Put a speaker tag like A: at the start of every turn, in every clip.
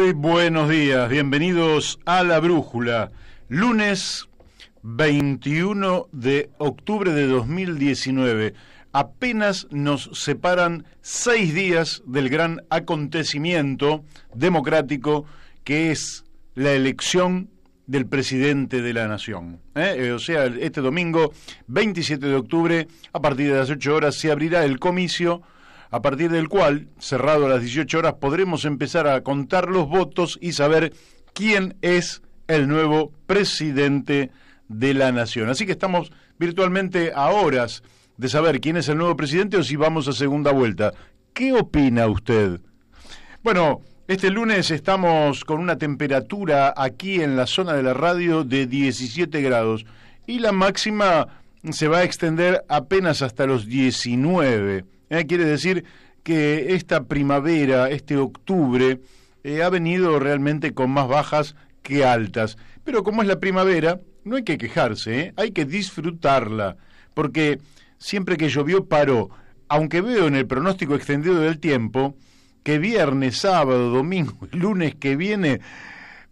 A: Muy buenos días, bienvenidos a La Brújula. Lunes 21 de octubre de 2019. Apenas nos separan 6 días del gran acontecimiento democrático que es la elección del presidente de la nación. O sea, este domingo 27 de octubre, a partir de las 8 horas, se abrirá el comicio, a partir del cual, cerrado a las 18 horas, podremos empezar a contar los votos y saber quién es el nuevo presidente de la nación. Así que estamos virtualmente a horas de saber quién es el nuevo presidente o si vamos a segunda vuelta. ¿Qué opina usted? Bueno, este lunes estamos con una temperatura aquí en la zona de la radio de 17 grados y la máxima se va a extender apenas hasta los 19. Quiere decir que esta primavera, este octubre, ha venido realmente con más bajas que altas. Pero como es la primavera, no hay que quejarse, hay que disfrutarla, porque siempre que llovió paró. Aunque veo en el pronóstico extendido del tiempo que viernes, sábado, domingo y lunes que viene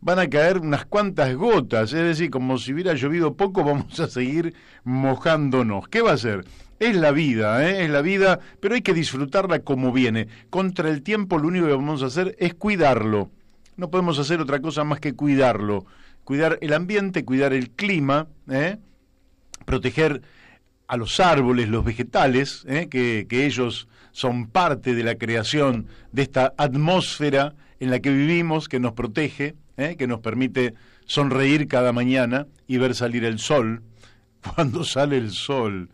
A: van a caer unas cuantas gotas, es decir, como si hubiera llovido poco, vamos a seguir mojándonos. ¿Qué va a ser? Es la vida, pero hay que disfrutarla como viene. Contra el tiempo lo único que vamos a hacer es cuidarlo. No podemos hacer otra cosa más que cuidarlo. Cuidar el ambiente, cuidar el clima, proteger a los árboles, los vegetales, que ellos son parte de la creación de esta atmósfera en la que vivimos, que nos protege, que nos permite sonreír cada mañana y ver salir el sol, cuando sale el sol.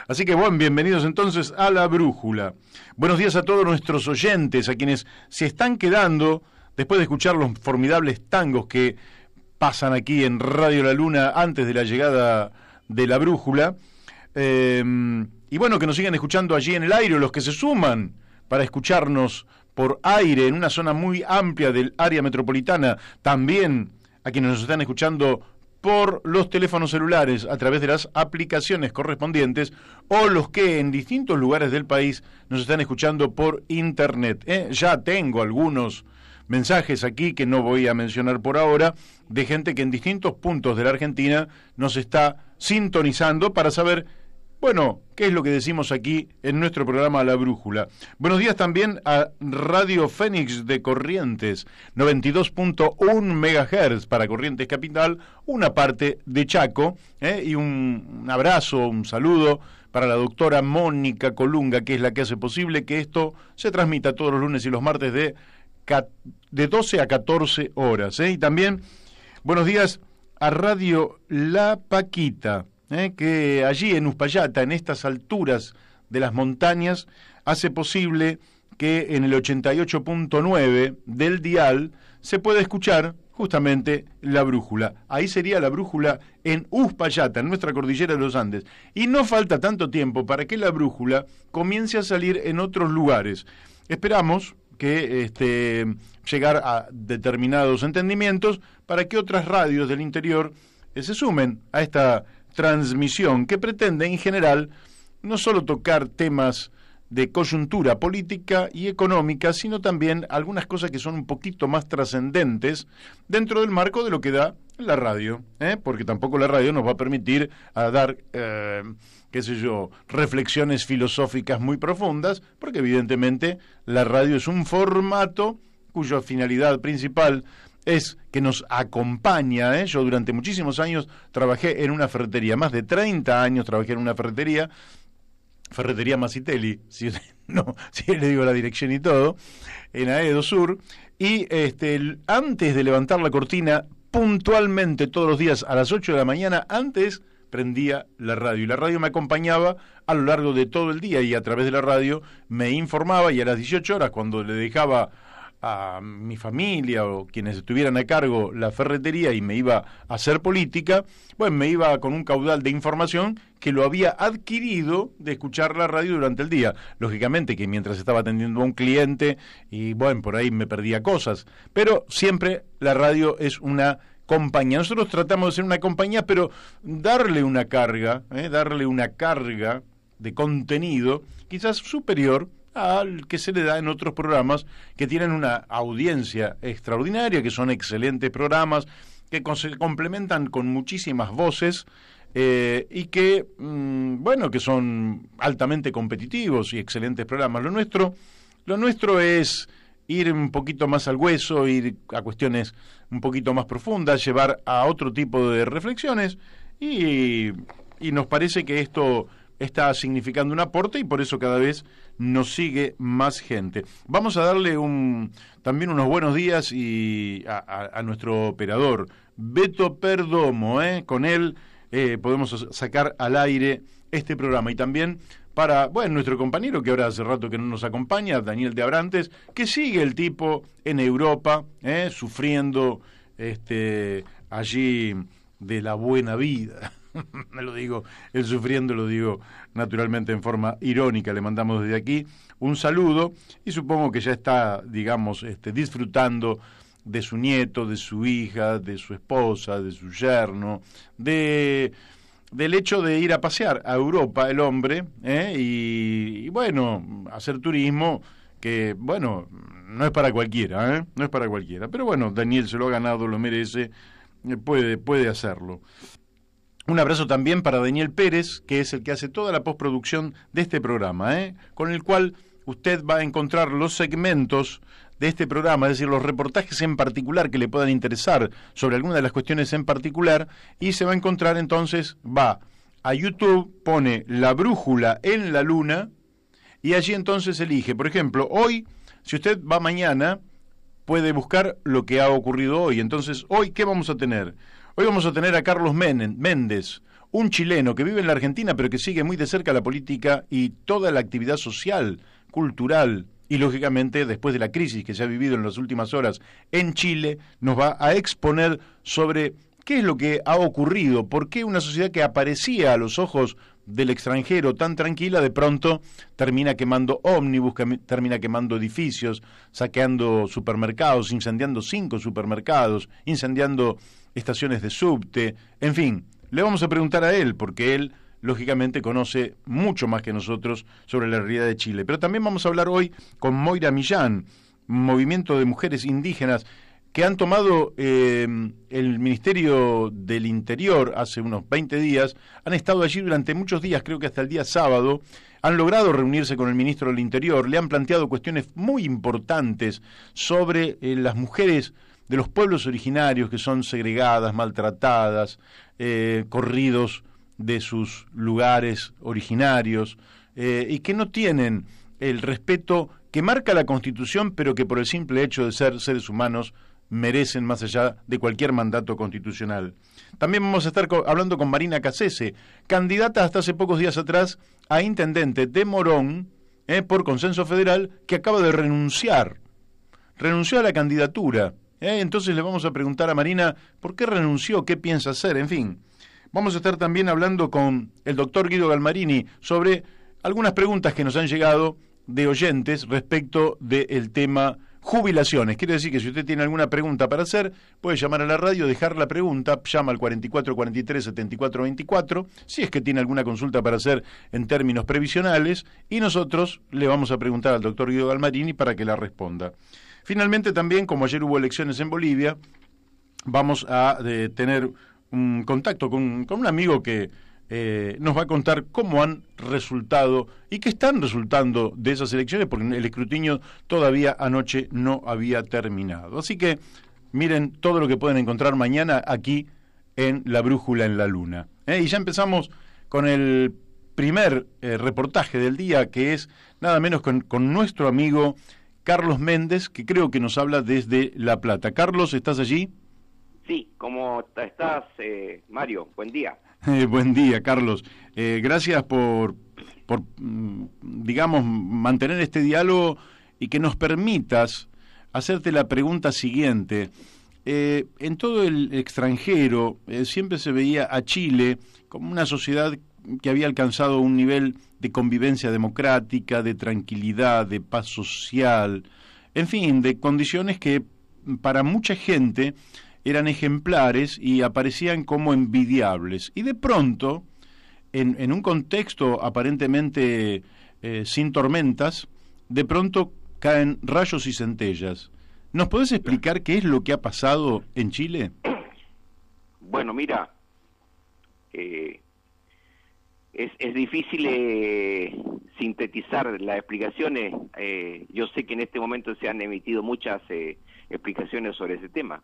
A: Así que bueno, bienvenidos entonces a La Brújula. Buenos días a todos nuestros oyentes, a quienes se están quedando después de escuchar los formidables tangos que pasan aquí en Radio La Luna antes de la llegada de La Brújula. Y bueno, que nos sigan escuchando allí en el aire, los que se suman para escucharnos por aire en una zona muy amplia del área metropolitana, también a quienes nos están escuchando por los teléfonos celulares a través de las aplicaciones correspondientes, o los que en distintos lugares del país nos están escuchando por internet. Ya tengo algunos mensajes aquí que no voy a mencionar por ahora, de gente que en distintos puntos de la Argentina nos está sintonizando para saber, bueno, ¿qué es lo que decimos aquí en nuestro programa La Brújula? Buenos días también a Radio Fénix de Corrientes, 92.1 MHz para Corrientes Capital, una parte de Chaco, y un abrazo, un saludo para la doctora Mónica Colunga, que es la que hace posible que esto se transmita todos los lunes y los martes de 12 a 14 horas. Y también buenos días a Radio La Paquita, que allí en Uspallata, en estas alturas de las montañas, hace posible que en el 88.9 del dial se pueda escuchar justamente La Brújula. Ahí sería La Brújula en Uspallata, en nuestra cordillera de los Andes. Y no falta tanto tiempo para que La Brújula comience a salir en otros lugares. Esperamos que llegar a determinados entendimientos para que otras radios del interior se sumen a esta transmisión que pretende en general no solo tocar temas de coyuntura política y económica, sino también algunas cosas que son un poquito más trascendentes dentro del marco de lo que da la radio, porque tampoco la radio nos va a permitir dar, reflexiones filosóficas muy profundas, porque evidentemente la radio es un formato cuya finalidad principal es que nos acompaña. Yo durante muchísimos años trabajé en una ferretería, más de 30 años trabajé en una ferretería Masitelli, si le digo la dirección y todo, en Aedo Sur, y antes de levantar la cortina, puntualmente todos los días a las 8 de la mañana, antes prendía la radio, y la radio me acompañaba a lo largo de todo el día, y a través de la radio me informaba, y a las 18 horas, cuando le dejaba a mi familia o quienes estuvieran a cargo la ferretería y me iba a hacer política, bueno, me iba con un caudal de información que lo había adquirido de escuchar la radio durante el día. Lógicamente que mientras estaba atendiendo a un cliente y bueno, por ahí me perdía cosas, pero siempre la radio es una compañía. Nosotros tratamos de ser una compañía, pero darle una carga de contenido quizás superior al que se le da en otros programas que tienen una audiencia extraordinaria, que son excelentes programas, que se complementan con muchísimas voces y que, bueno, que son altamente competitivos y excelentes programas. Lo nuestro es ir un poquito más al hueso, ir a cuestiones un poquito más profundas, llevar a otro tipo de reflexiones y nos parece que esto está significando un aporte y por eso cada vez nos sigue más gente. Vamos a darle también unos buenos días a nuestro operador, Beto Perdomo, con él podemos sacar al aire este programa y también para, bueno, nuestro compañero que ahora hace rato que no nos acompaña, Daniel de Abrantes, que sigue el tipo en Europa, sufriendo allí de la buena vida. Me lo digo, el sufriendo lo digo naturalmente en forma irónica. Le mandamos desde aquí un saludo y supongo que ya está, digamos, disfrutando de su nieto, de su hija, de su esposa, de su yerno, del hecho de ir a pasear a Europa el hombre, y bueno, hacer turismo, que bueno, no es para cualquiera, no es para cualquiera, pero bueno, Daniel se lo ha ganado, lo merece, puede hacerlo. Un abrazo también para Daniel Pérez, que es el que hace toda la postproducción de este programa, con el cual usted va a encontrar los segmentos de este programa, es decir, los reportajes en particular que le puedan interesar sobre alguna de las cuestiones en particular, y se va a encontrar entonces, va a YouTube, pone La Brújula en la Luna, y allí entonces elige, por ejemplo, hoy, si usted va mañana, puede buscar lo que ha ocurrido hoy. Entonces, hoy, ¿qué vamos a tener? Hoy vamos a tener a Carlos Méndez, un chileno que vive en la Argentina, pero que sigue muy de cerca la política y toda la actividad social, cultural, y lógicamente, después de la crisis que se ha vivido en las últimas horas en Chile, nos va a exponer sobre qué es lo que ha ocurrido, por qué una sociedad que aparecía a los ojos del extranjero tan tranquila, de pronto termina quemando ómnibus, termina quemando edificios, saqueando supermercados, incendiando 5 supermercados, incendiando estaciones de subte, en fin, le vamos a preguntar a él, porque él lógicamente conoce mucho más que nosotros sobre la realidad de Chile. Pero también vamos a hablar hoy con Moira Millán, movimiento de mujeres indígenas que han tomado el Ministerio del Interior hace unos 20 días, han estado allí durante muchos días, creo que hasta el día sábado, han logrado reunirse con el ministro del Interior, le han planteado cuestiones muy importantes sobre las mujeres de los pueblos originarios que son segregadas, maltratadas, corridos de sus lugares originarios, y que no tienen el respeto que marca la Constitución, pero que por el simple hecho de ser seres humanos merecen más allá de cualquier mandato constitucional. También vamos a estar hablando con Marina Cassese, candidata hasta hace pocos días atrás a intendente de Morón, por consenso federal, que acaba de renunciar. Renunció a la candidatura. Entonces le vamos a preguntar a Marina por qué renunció, qué piensa hacer, en fin. Vamos a estar también hablando con el doctor Guido Galmarini sobre algunas preguntas que nos han llegado de oyentes respecto del tema jubilaciones. Quiere decir que si usted tiene alguna pregunta para hacer, puede llamar a la radio, dejar la pregunta, llama al 4443-7424, si es que tiene alguna consulta para hacer en términos previsionales, y nosotros le vamos a preguntar al doctor Guido Galmarini para que la responda. Finalmente también, como ayer hubo elecciones en Bolivia, vamos a tener un contacto con un amigo que nos va a contar cómo han resultado y qué están resultando de esas elecciones, porque el escrutinio todavía anoche no había terminado. Así que miren todo lo que pueden encontrar mañana aquí en La Brújula en la Luna. Y ya empezamos con el primer reportaje del día, que es nada menos con nuestro amigo Carlos Méndez, que creo que nos habla desde La Plata. Carlos, ¿estás allí?
B: Sí, ¿cómo estás, Mario? Buen día.
A: Buen día, Carlos. Gracias por, digamos, mantener este diálogo y que nos permitas hacerte la pregunta siguiente. En todo el extranjero siempre se veía a Chile como una sociedad que había alcanzado un nivel de convivencia democrática, de tranquilidad, de paz social, en fin, de condiciones que para mucha gente eran ejemplares y aparecían como envidiables. Y de pronto, en un contexto aparentemente sin tormentas, de pronto caen rayos y centellas. ¿Nos podés explicar qué es lo que ha pasado en Chile?
B: Bueno, mira, es difícil sintetizar las explicaciones. Yo sé que en este momento se han emitido muchas explicaciones sobre ese tema.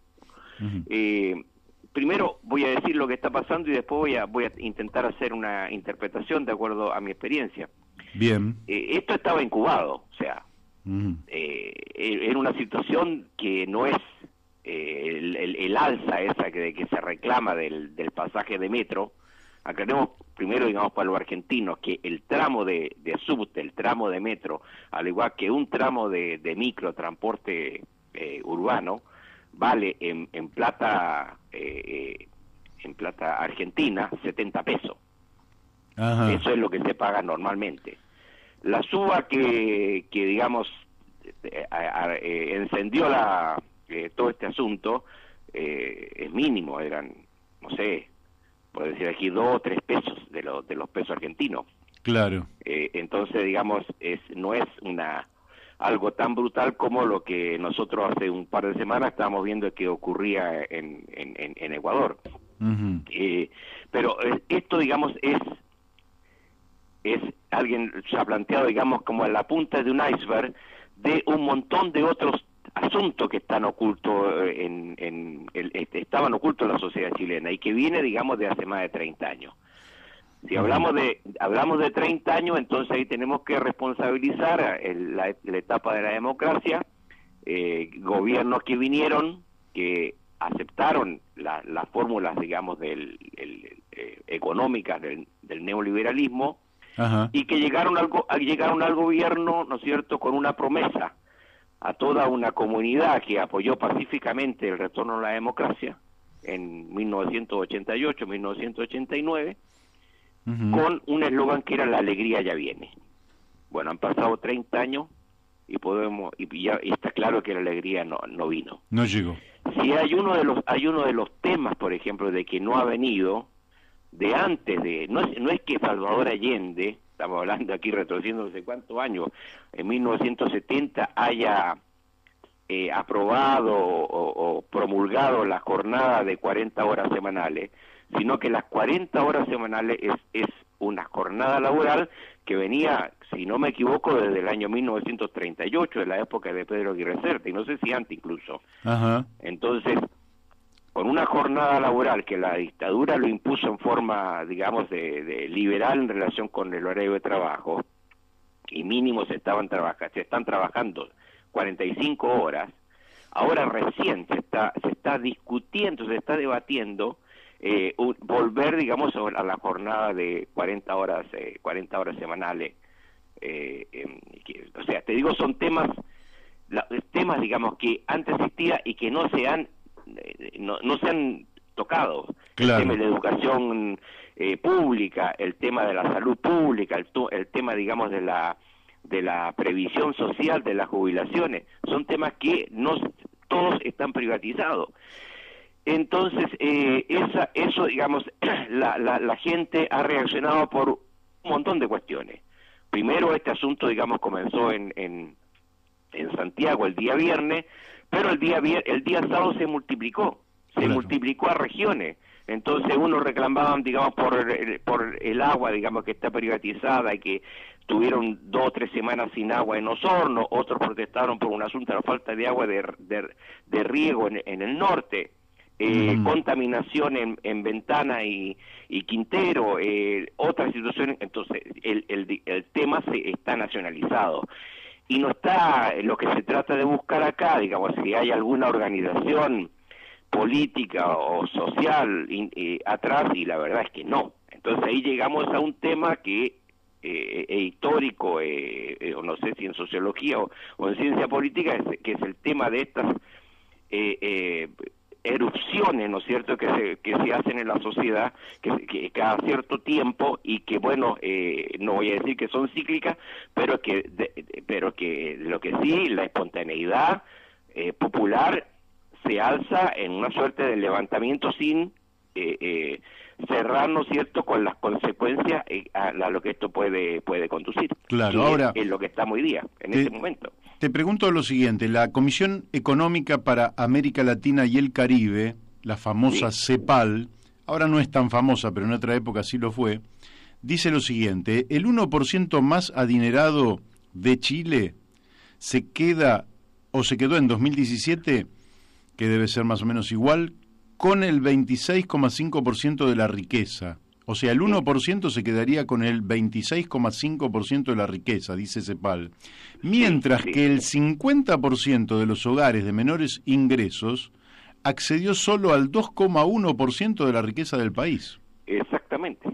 B: Uh-huh. Primero voy a decir lo que está pasando y después voy a intentar hacer una interpretación de acuerdo a mi experiencia.
A: Bien.
B: Esto estaba incubado, o sea, uh-huh. Era una situación que no es el alza esa que se reclama del pasaje de metro. Aclaremos primero, digamos, para los argentinos, que el tramo de subte, el tramo de metro, al igual que un tramo de micro, transporte urbano, vale en plata argentina 70 pesos. Ajá. Eso es lo que se paga normalmente. La suba que digamos, encendió todo este asunto, es mínimo, eran, no sé, por decir aquí, 2 o 3 pesos de los pesos argentinos.
A: Claro.
B: Entonces, digamos, no es algo tan brutal como lo que nosotros hace un par de semanas estábamos viendo que ocurría en Ecuador. Uh-huh. Pero esto, digamos, alguien se ha planteado, digamos, como en la punta de un iceberg de un montón de otros asuntos que están ocultos estaban ocultos en la sociedad chilena y que viene, digamos, de hace más de 30 años. Si hablamos de 30 años, entonces ahí tenemos que responsabilizar la etapa de la democracia, gobiernos que vinieron, que aceptaron las fórmulas, digamos, económicas del neoliberalismo. Ajá. Y que llegaron al gobierno, ¿no es cierto?, con una promesa a toda una comunidad que apoyó pacíficamente el retorno a la democracia en 1988, 1989, uh-huh. con un eslogan que era "la alegría ya viene". Bueno, han pasado 30 años y ya está claro que la alegría no vino.
A: No llegó.
B: Si hay uno de los temas, por ejemplo, de que no ha venido, de antes no es que Salvador Allende, estamos hablando aquí retrocediendo no sé cuántos años, en 1970 haya aprobado o promulgado la jornada de 40 horas semanales, sino que las 40 horas semanales es una jornada laboral que venía, si no me equivoco, desde el año 1938, de la época de Pedro Aguirre Cerda, y no sé si antes incluso. Ajá. Entonces, con una jornada laboral que la dictadura lo impuso en forma, digamos, de liberal en relación con el horario de trabajo, y mínimo se están trabajando 45 horas, ahora recién se está discutiendo, se está debatiendo volver, digamos, a la jornada de 40 horas semanales. O sea, te digo, son temas, digamos, que antes existía y que no se han tocado. Claro. El tema de la educación pública, el tema de la salud pública, el tema, digamos, de la previsión social, de las jubilaciones, son temas que no todos están privatizados. Entonces, eso, digamos, la gente ha reaccionado por un montón de cuestiones. Primero, este asunto, digamos, comenzó en Santiago el día viernes, pero el día sábado se multiplicó a regiones. Entonces unos reclamaban, digamos, por el agua, digamos, que está privatizada y que tuvieron 2 o 3 semanas sin agua en Osorno, otros protestaron por un asunto de la falta de agua de riego en el norte, contaminación en Ventana y Quintero, otras situaciones. Entonces el tema está nacionalizado. Y no está, lo que se trata de buscar acá, digamos, si hay alguna organización política o social atrás, y la verdad es que no. Entonces ahí llegamos a un tema que es histórico, o no sé si en sociología o en ciencia política, que es el tema de estas erupciones, ¿no es cierto?, que se hacen en la sociedad, que cada cierto tiempo, y que, bueno, no voy a decir que son cíclicas, pero que lo que sí, la espontaneidad popular se alza en una suerte de levantamiento sin cerrar, ¿no es cierto?, con las consecuencias a lo que esto puede conducir.
A: Claro, ahora
B: es lo que estamos hoy día, en este momento.
A: Te pregunto lo siguiente, la Comisión Económica para América Latina y el Caribe, la famosa CEPAL, ahora no es tan famosa, pero en otra época sí lo fue, dice lo siguiente: el 1% más adinerado de Chile se quedó en 2017, que debe ser más o menos igual, con el 26,5% de la riqueza. O sea, el 1% se quedaría con el 26,5% de la riqueza, dice CEPAL. Mientras que el 50% de los hogares de menores ingresos accedió solo al 2,1% de la riqueza del país.
B: Exactamente,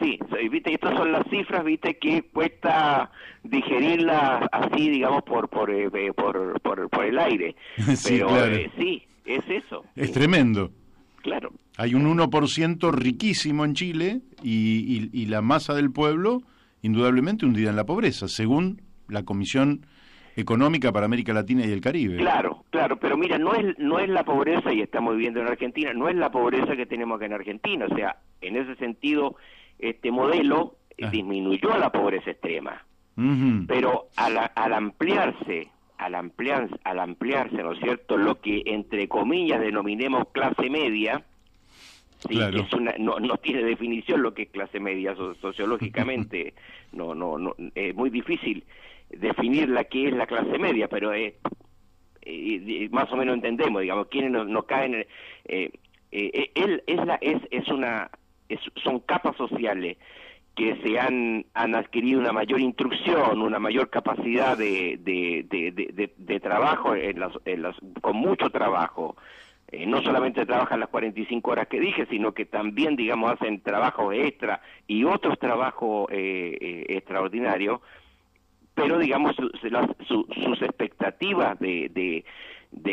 B: sí. Viste, estas son las cifras, viste, que cuesta digerirlas así, digamos, por el aire.
A: Sí,
B: pero
A: claro.
B: sí, es eso.
A: Es tremendo.
B: Claro.
A: Hay un 1% riquísimo en Chile y la masa del pueblo indudablemente hundida en la pobreza, según la Comisión Económica para América Latina y el Caribe.
B: Claro, pero mira, no es la pobreza, y estamos viviendo en Argentina, no es la pobreza que tenemos acá en Argentina. O sea, en ese sentido, este modelo disminuyó la pobreza extrema. Pero al ampliarse, ¿no es cierto?, lo que entre comillas denominemos clase media, sí,
A: claro,
B: que es no tiene definición lo que es clase media sociológicamente. no es muy difícil definir la que es la clase media, pero más o menos entendemos, digamos, quienes no caen. Son capas sociales que se han adquirido una mayor instrucción, una mayor capacidad de trabajo, con mucho trabajo. No solamente trabajan las 45 horas que dije, sino que también, digamos, hacen trabajos extra y otros trabajos extraordinarios, pero, digamos, sus expectativas de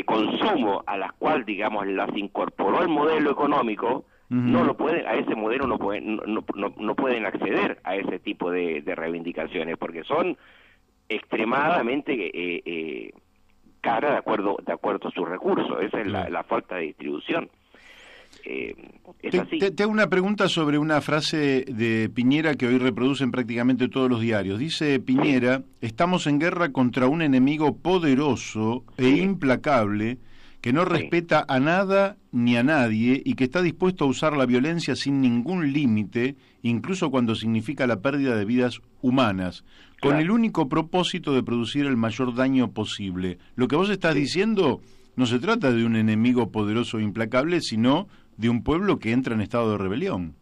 B: consumo, a las cuales, digamos, las incorporó el modelo económico, no lo pueden, a ese modelo no pueden acceder a ese tipo de reivindicaciones, porque son extremadamente caras de acuerdo a sus recursos. Esa es la falta de distribución.
A: Te hago una pregunta sobre una frase de Piñera que hoy reproducen prácticamente todos los diarios. Dice Piñera: estamos en guerra contra un enemigo poderoso e implacable que no respeta a nada ni a nadie y que está dispuesto a usar la violencia sin ningún límite, incluso cuando significa la pérdida de vidas humanas, con el único propósito de producir el mayor daño posible. Lo que vos estás diciendo no se trata de un enemigo poderoso e implacable, sino de un pueblo que entra en estado de rebelión.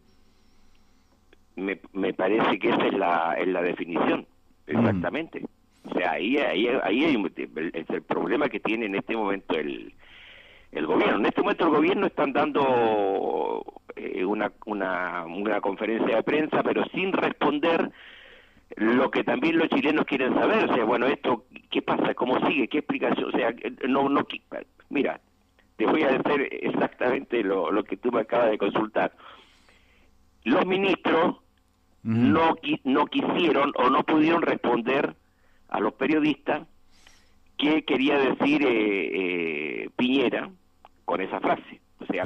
B: Me parece que esa es la definición, exactamente. O sea, ahí hay el problema que tiene en este momento el gobierno. En este momento el gobierno están dando una conferencia de prensa, pero sin responder lo que también los chilenos quieren saber. O sea, bueno, esto, ¿qué pasa? ¿Cómo sigue? ¿Qué explicación? O sea, mira, te voy a decir exactamente lo que tú me acabas de consultar. Los ministros no quisieron o no pudieron responder a los periodistas qué quería decir Piñera con esa frase. O sea,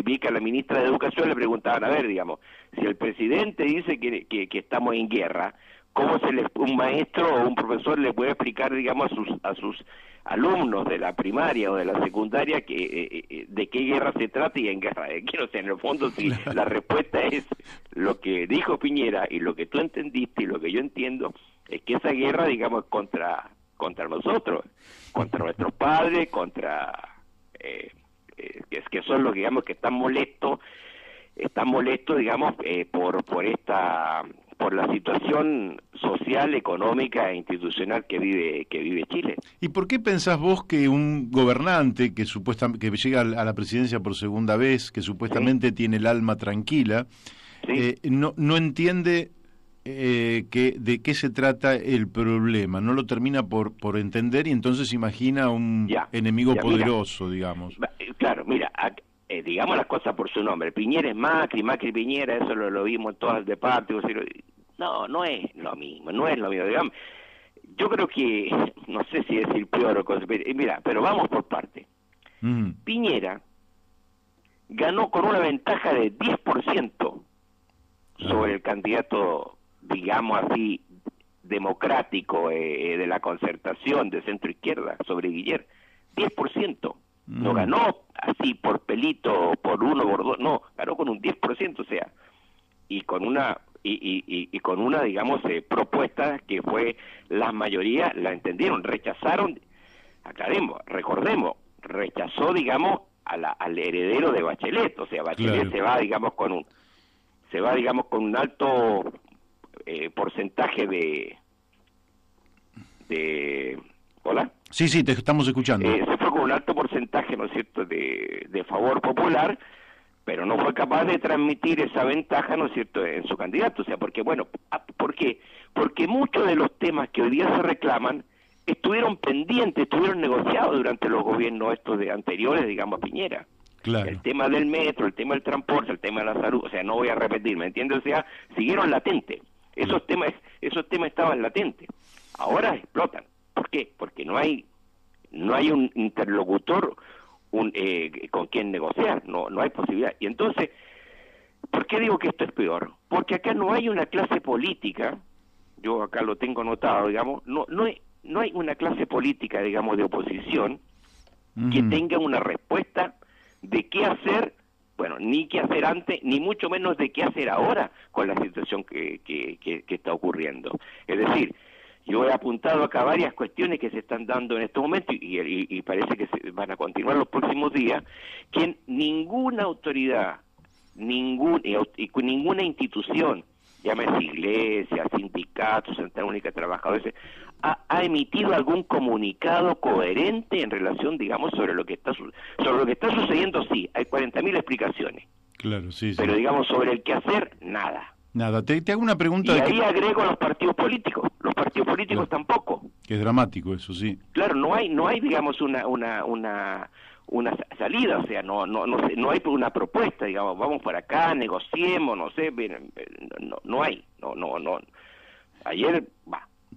B: vi que a la ministra de Educación le preguntaban, a ver, digamos, si el presidente dice que estamos en guerra, ¿cómo un maestro o un profesor le puede explicar, digamos, a sus alumnos de la primaria o de la secundaria de qué guerra se trata y en guerra de qué? O sea, en el fondo, si la respuesta es lo que dijo Piñera y lo que tú entendiste y lo que yo entiendo, es que esa guerra, digamos, es contra nosotros, contra nuestros padres, que son los, digamos, que están molestos, digamos, por la situación social, económica e institucional que vive Chile.
A: ¿Y por qué pensás vos que un gobernante que supuestamente que llega a la presidencia por segunda vez, que supuestamente tiene el alma tranquila, no entiende de qué se trata el problema, no lo termina por entender y entonces imagina un enemigo poderoso, digamos?
B: Claro, mira, digamos las cosas por su nombre. Piñera es Macri, Macri Piñera, eso lo vimos en todas las partes. No es lo mismo, digamos. Yo creo que, no sé si decir peor o cosa, mira, pero vamos por parte. Piñera ganó con una ventaja de 10% sobre el candidato, digamos así, democrático de la Concertación, de centro izquierda, sobre Guiller. 10%. No ganó así por pelito, por uno, por dos, no, ganó con un 10%, o sea, y con una con una, digamos, propuesta que fue, la mayoría la entendieron, rechazaron, recordemos, rechazó, digamos, al heredero de Bachelet, o sea, Bachelet se va, digamos, con un alto porcentaje de ¿hola?
A: Sí, te estamos escuchando.
B: Se fue con un alto porcentaje, ¿no es cierto?, de favor popular, pero no fue capaz de transmitir esa ventaja, ¿no es cierto?, en su candidato. O sea, porque, bueno, ¿por qué? Porque muchos de los temas que hoy día se reclaman estuvieron pendientes, estuvieron negociados durante los gobiernos estos de anteriores, digamos, a Piñera.
A: Claro.
B: El tema del metro, el tema del transporte, el tema de la salud, o sea, no voy a repetir, ¿me entiendes? O sea, siguieron latentes. Esos temas estaban latentes. Ahora explotan. ¿Por qué? Porque no hay un interlocutor con quien negociar, no hay posibilidad. Y entonces, ¿por qué digo que esto es peor? Porque acá no hay una clase política, yo acá lo tengo anotado, digamos, no hay una clase política, digamos, de oposición que tenga una respuesta de qué hacer, bueno, ni qué hacer antes, ni mucho menos de qué hacer ahora con la situación que está ocurriendo. Es decir, yo he apuntado acá varias cuestiones que se están dando en estos momentos y parece que se van a continuar los próximos días, que ninguna autoridad, ninguna institución, llámese iglesia, sindicatos, Central Única de Trabajadores, ha emitido algún comunicado coherente en relación, digamos, sobre lo que está sucediendo. Sí, hay 40.000 explicaciones.
A: Claro, sí.
B: Pero, digamos, sobre el qué hacer, nada.
A: Nada, te hago una pregunta.
B: Y ahí agrego los partidos políticos. Los partidos políticos tampoco.
A: Que es dramático eso, sí.
B: Claro, no hay, digamos, una salida, o sea, no hay una propuesta, digamos, vamos por acá, negociemos, no sé, no hay, no. Ayer,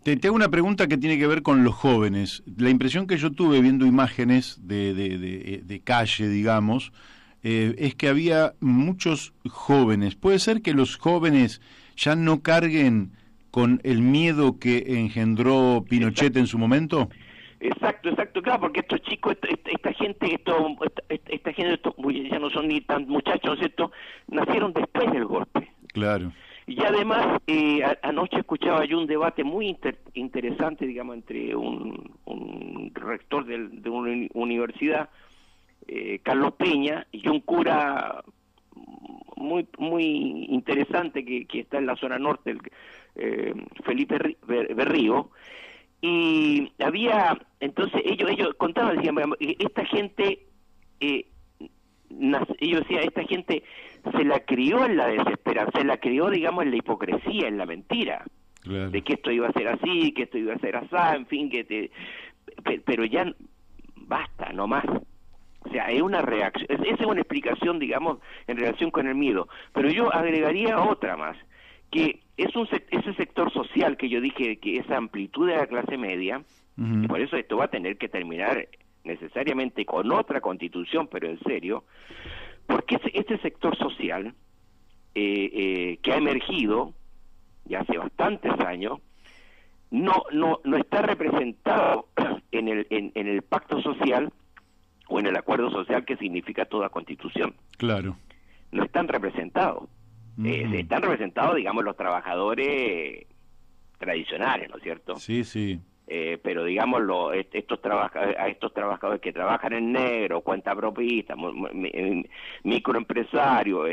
A: Te hago una pregunta que tiene que ver con los jóvenes. La impresión que yo tuve viendo imágenes de calle, digamos, es que había muchos jóvenes. ¿Puede ser que los jóvenes ya no carguen con el miedo que engendró Pinochet en su momento?
B: Exacto, claro, porque estos chicos, esta gente, ya no son ni tan muchachos, ¿no es cierto?, nacieron después del golpe.
A: Claro.
B: Y además, anoche escuchaba yo un debate muy interesante, digamos, entre un rector de una universidad, Carlos Peña, y un cura muy interesante que está en la zona norte, Felipe Berrío, y entonces ellos contaban, decían, esta gente, ellos decían, esta gente se la crió en la desesperanza, se la crió, digamos, en la hipocresía, en la mentira,
A: claro,
B: de que esto iba a ser así, que esto iba a ser así, en fin, pero ya basta, no más. O sea, es una reacción, esa es una explicación, digamos, en relación con el miedo. Pero yo agregaría otra más, que ese sector social que yo dije, que esa amplitud de la clase media, y por eso esto va a tener que terminar necesariamente con otra constitución, pero en serio, porque este sector social que ha emergido ya hace bastantes años, no está representado en el pacto social o en el acuerdo social que significa toda constitución.
A: Claro.
B: No están representados. Están representados, digamos, los trabajadores tradicionales, ¿no es cierto?
A: Sí, sí.
B: Pero, digamos, estos trabajadores que trabajan en negro, cuentapropistas, microempresarios,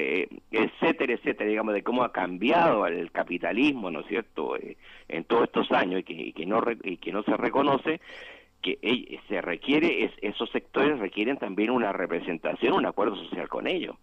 B: etcétera, digamos, de cómo ha cambiado el capitalismo, ¿no es cierto?, en todos estos años y que no se reconoce, que esos sectores requieren también una representación, un acuerdo social con ellos.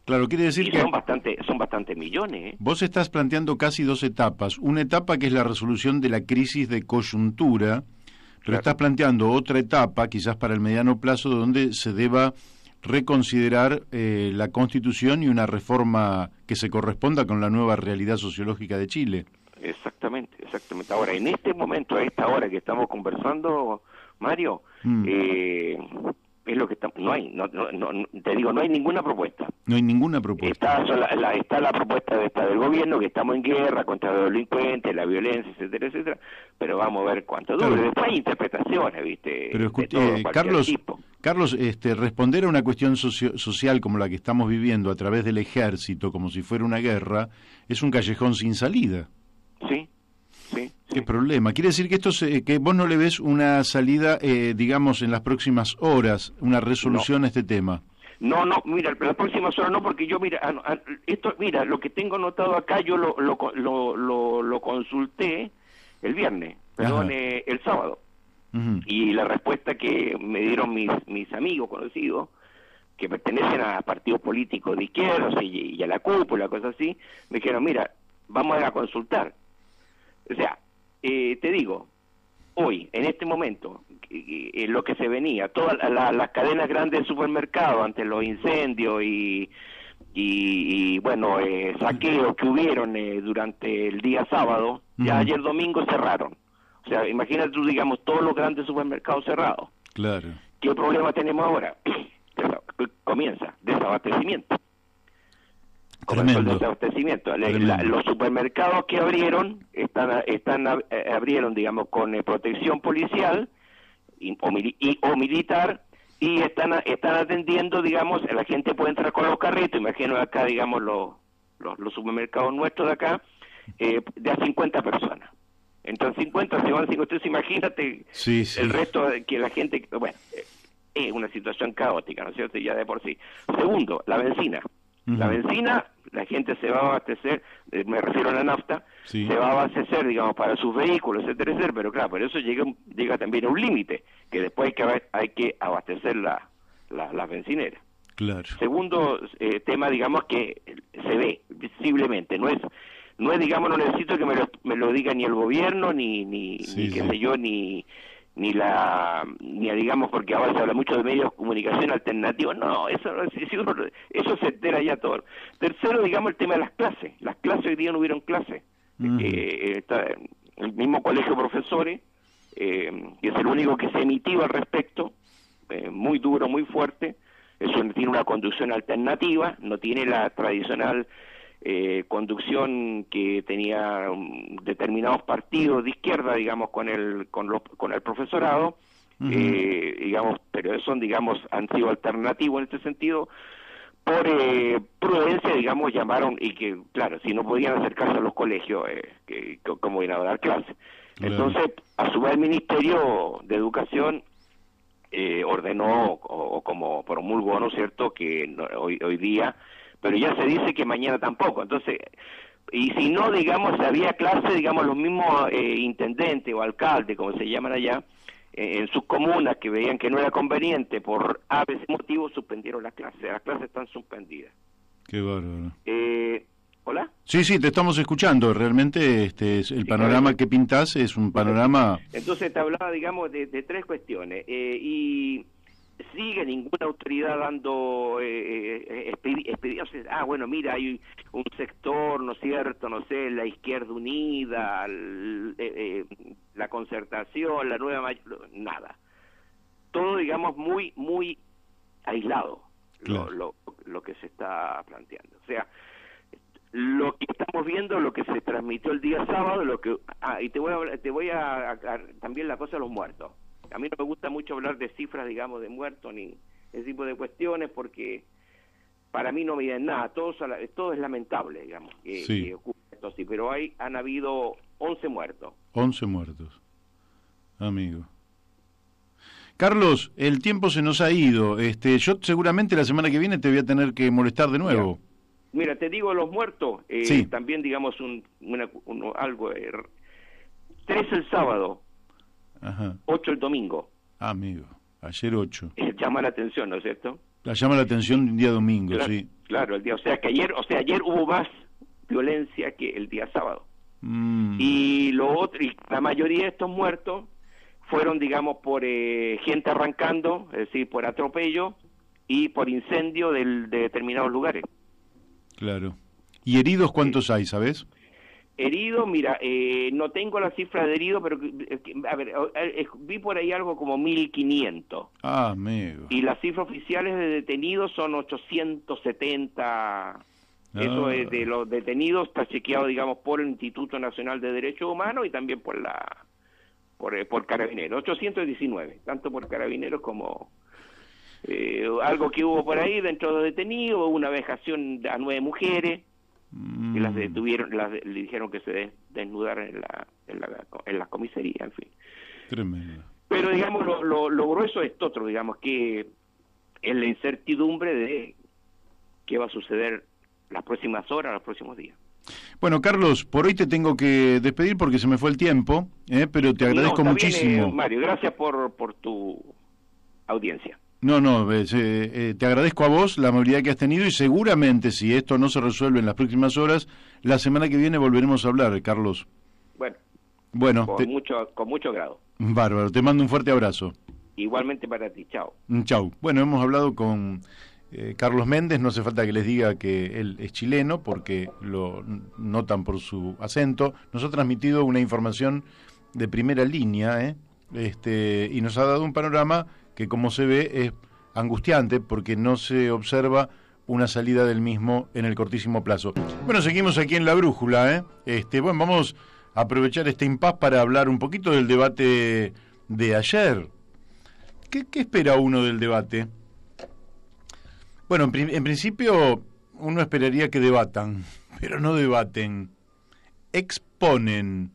A: Claro, quiere decir
B: y
A: que
B: son bastantes millones.
A: Vos estás planteando casi dos etapas. Una etapa que es la resolución de la crisis de coyuntura, pero claro, estás planteando otra etapa, quizás para el mediano plazo, donde se deba reconsiderar la Constitución y una reforma que se corresponda con la nueva realidad sociológica de Chile.
B: Exactamente. Ahora, en este momento, a esta hora que estamos conversando, Mario, Es lo que no hay, te digo, no hay ninguna propuesta.
A: No hay ninguna propuesta.
B: Está la propuesta del gobierno, que estamos en guerra contra los delincuentes, la violencia, etcétera, etcétera, pero vamos a ver cuánto dura.
A: Claro.
B: Después hay interpretaciones, ¿viste?
A: Pero Carlos, responder a una cuestión social como la que estamos viviendo a través del ejército, como si fuera una guerra, es un callejón sin salida.
B: Sí.
A: ¿Qué problema? Quiere decir que que vos no le ves una salida, digamos, en las próximas horas, una resolución a este tema.
B: No, mira, las próximas horas no, porque yo, mira, lo que tengo anotado acá, yo lo consulté el viernes, el sábado. Uh-huh. Y la respuesta que me dieron mis amigos conocidos, que pertenecen a partidos políticos de izquierda y a la cúpula, cosas así, me dijeron, mira, vamos a consultar. O sea, te digo, hoy, en este momento, lo que se venía, todas las cadenas grandes de supermercados ante los incendios y bueno, saqueos que hubieron durante el día sábado, ya ayer domingo cerraron. O sea, imagínate tú, digamos, todos los grandes supermercados cerrados.
A: Claro.
B: ¿Qué problema tenemos ahora? Comienza desabastecimiento.
A: Tremendo.
B: Desabastecimiento. Los supermercados que abrieron abrieron, digamos, con protección policial o militar, y están atendiendo, digamos, la gente puede entrar con los carritos, imagino acá, digamos, los supermercados nuestros de acá, de a 50 personas. Entonces 50 se van 50, entonces imagínate el resto que la gente, bueno, es una situación caótica, ¿no es cierto? Ya de por sí. Segundo, la benzina. La benzina, la gente se va a abastecer, me refiero a la nafta, se va a abastecer, digamos, para sus vehículos, etcétera, etcétera, pero claro, por eso llega también a un límite, que después hay que abastecer las bencineras.
A: Claro.
B: Segundo tema, digamos, que se ve visiblemente, no es digamos, no necesito que me lo diga ni el gobierno, ni qué sé yo, ni digamos, porque ahora se habla mucho de medios de comunicación alternativos, no, eso se entera ya todo. Tercero, digamos, el tema de las clases hoy día no hubieron clases. Está el mismo colegio de profesores, que es el único que se emitió al respecto, muy duro, muy fuerte. Eso tiene una conducción alternativa, no tiene la tradicional conducción que tenía determinados partidos de izquierda, digamos, con el profesorado, digamos, pero esos, digamos, han sido alternativos en este sentido. Por prudencia, digamos, llamaron, y que, claro, si no podían acercarse a los colegios, ¿cómo iban a dar clases? Claro. Entonces, a su vez, el Ministerio de Educación ordenó, o como promulgó, ¿no es cierto?, que hoy día, pero ya se dice que mañana tampoco. Entonces, y si no, digamos, había clase, digamos, los mismos intendentes o alcaldes, como se llaman allá, en sus comunas, que veían que no era conveniente, por a veces motivos, suspendieron las clases. Las clases están suspendidas.
A: Qué bárbaro.
B: ¿Hola?
A: Sí, te estamos escuchando. Realmente el panorama que pintás es un panorama...
B: Entonces te hablaba, digamos, de tres cuestiones. Y sigue ninguna autoridad dando expediciones. Bueno, mira, hay un sector, ¿no es cierto?, no sé, la Izquierda Unida, la Concertación, la Nueva nada. Todo, digamos, muy, muy aislado, claro. lo que se está planteando. O sea, lo que estamos viendo, lo que se transmitió el día sábado, y te voy a también la cosa de los muertos. A mí no me gusta mucho hablar de cifras, digamos, de muertos ni ese tipo de cuestiones, porque para mí no miden nada. Todo es lamentable, digamos, que ocurre esto así, pero han habido 11 muertos.
A: 11 muertos, amigo. Carlos, el tiempo se nos ha ido. Yo seguramente la semana que viene te voy a tener que molestar de nuevo.
B: Mira, te digo, los muertos, también, digamos, algo. 3 el sábado.
A: Ajá.
B: 8 el domingo.
A: Amigo, ayer 8.
B: Llama la atención, ¿no es cierto?
A: Llama la atención un día domingo,
B: claro,
A: sí.
B: Claro, o sea, ayer hubo más violencia que el día sábado. Y la mayoría de estos muertos fueron, digamos, por gente arrancando, es decir, por atropello y por incendio de determinados lugares.
A: Claro. ¿Y heridos cuántos hay, sabes?
B: Herido, mira, no tengo la cifra de herido, pero, a ver, vi por ahí algo como 1.500.
A: Ah, amigo.
B: Y las cifras oficiales de detenidos son 870. Eso es de los detenidos, está chequeado, digamos, por el Instituto Nacional de Derechos Humanos y también por Carabineros. 819, tanto por Carabineros como algo que hubo por ahí dentro de los detenidos, una vejación a 9 mujeres. Que las detuvieron, le dijeron que se desnudaran en la comisaría, en fin.
A: Tremendo.
B: Pero digamos, lo grueso es otro, digamos, que es la incertidumbre de qué va a suceder las próximas horas, los próximos días.
A: Bueno, Carlos, por hoy te tengo que despedir porque se me fue el tiempo, pero te agradezco muchísimo.
B: Bien, Mario, gracias por tu audiencia.
A: No, te agradezco a vos la amabilidad que has tenido y seguramente si esto no se resuelve en las próximas horas, la semana que viene volveremos a hablar, Carlos.
B: Bueno, con mucho grado.
A: Bárbaro, te mando un fuerte abrazo.
B: Igualmente para ti, chao.
A: Chau. Bueno, hemos hablado con Carlos Méndez, no hace falta que les diga que él es chileno porque lo notan por su acento. Nos ha transmitido una información de primera línea, y nos ha dado un panorama que, como se ve, es angustiante porque no se observa una salida del mismo en el cortísimo plazo. Bueno, seguimos aquí en La Brújula, bueno, vamos a aprovechar este impas para hablar un poquito del debate de ayer. ¿Qué espera uno del debate? Bueno, en principio uno esperaría que debatan, pero no debaten, exponen.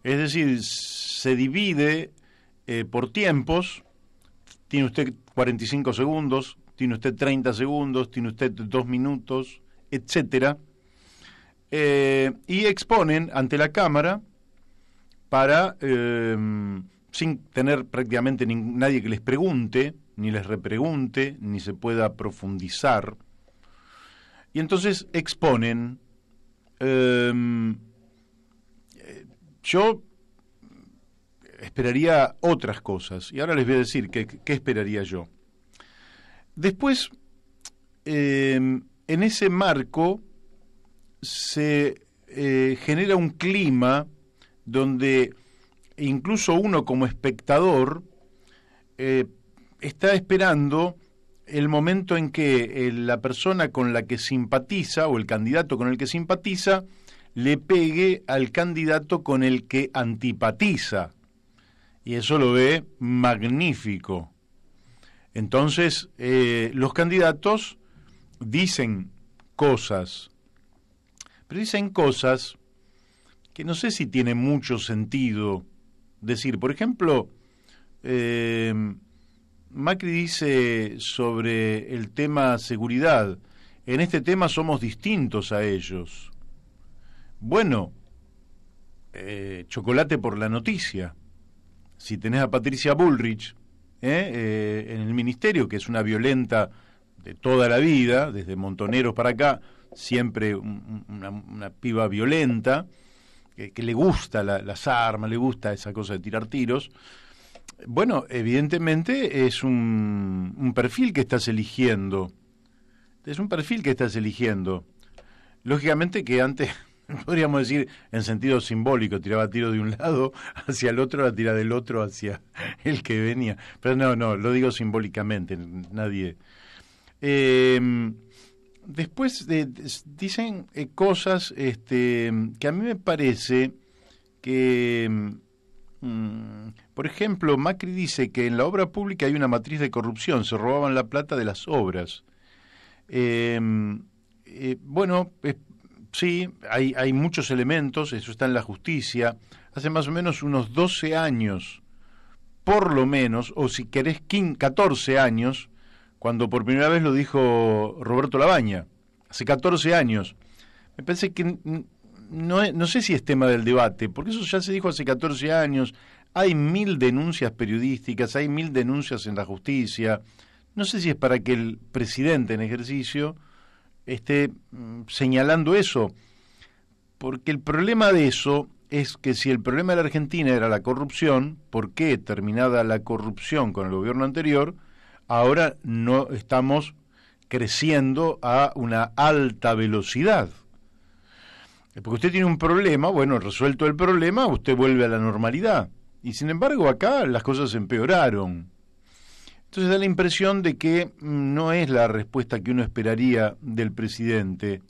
A: Es decir, se divide por tiempos. Tiene usted 45 segundos, tiene usted 30 segundos, tiene usted 2 minutos, etcétera. Y exponen ante la Cámara para, sin tener prácticamente nadie que les pregunte, ni les repregunte, ni se pueda profundizar. Y entonces exponen. Yo esperaría otras cosas, y ahora les voy a decir qué esperaría yo. Después, en ese marco se genera un clima donde incluso uno como espectador está esperando el momento en que la persona con la que simpatiza o el candidato con el que simpatiza le pegue al candidato con el que antipatiza. Y eso lo ve magnífico. Entonces, los candidatos dicen cosas, pero dicen cosas que no sé si tiene mucho sentido decir. Por ejemplo, Macri dice sobre el tema seguridad: en este tema somos distintos a ellos. Bueno, chocolate por la noticia. Si tenés a Patricia Bullrich en el ministerio, que es una violenta de toda la vida, desde Montoneros para acá, siempre una piba violenta, que le gusta las armas, le gusta esa cosa de tirar tiros. Bueno, evidentemente es un perfil que estás eligiendo. Es un perfil que estás eligiendo. Lógicamente que antes, podríamos decir en sentido simbólico, tiraba tiro de un lado hacia el otro, la tira del otro hacia el que venía. Pero no, lo digo simbólicamente, nadie. Después dicen cosas que a mí me parece que, por ejemplo, Macri dice que en la obra pública hay una matriz de corrupción, se robaban la plata de las obras. Bueno, sí, hay muchos elementos, eso está en la justicia. Hace más o menos unos 12 años, por lo menos, o si querés 14 años, cuando por primera vez lo dijo Roberto Labaña, hace 14 años. Me parece que no sé si es tema del debate, porque eso ya se dijo hace 14 años, hay 1000 denuncias periodísticas, hay 1000 denuncias en la justicia. No sé si es para que el presidente en ejercicio esté señalando eso, porque el problema de eso es que si el problema de la Argentina era la corrupción, ¿por qué terminada la corrupción con el gobierno anterior, ahora no estamos creciendo a una alta velocidad? Porque usted tiene un problema, bueno, resuelto el problema, usted vuelve a la normalidad. Y sin embargo acá las cosas empeoraron. Entonces da la impresión de que no es la respuesta que uno esperaría del presidente.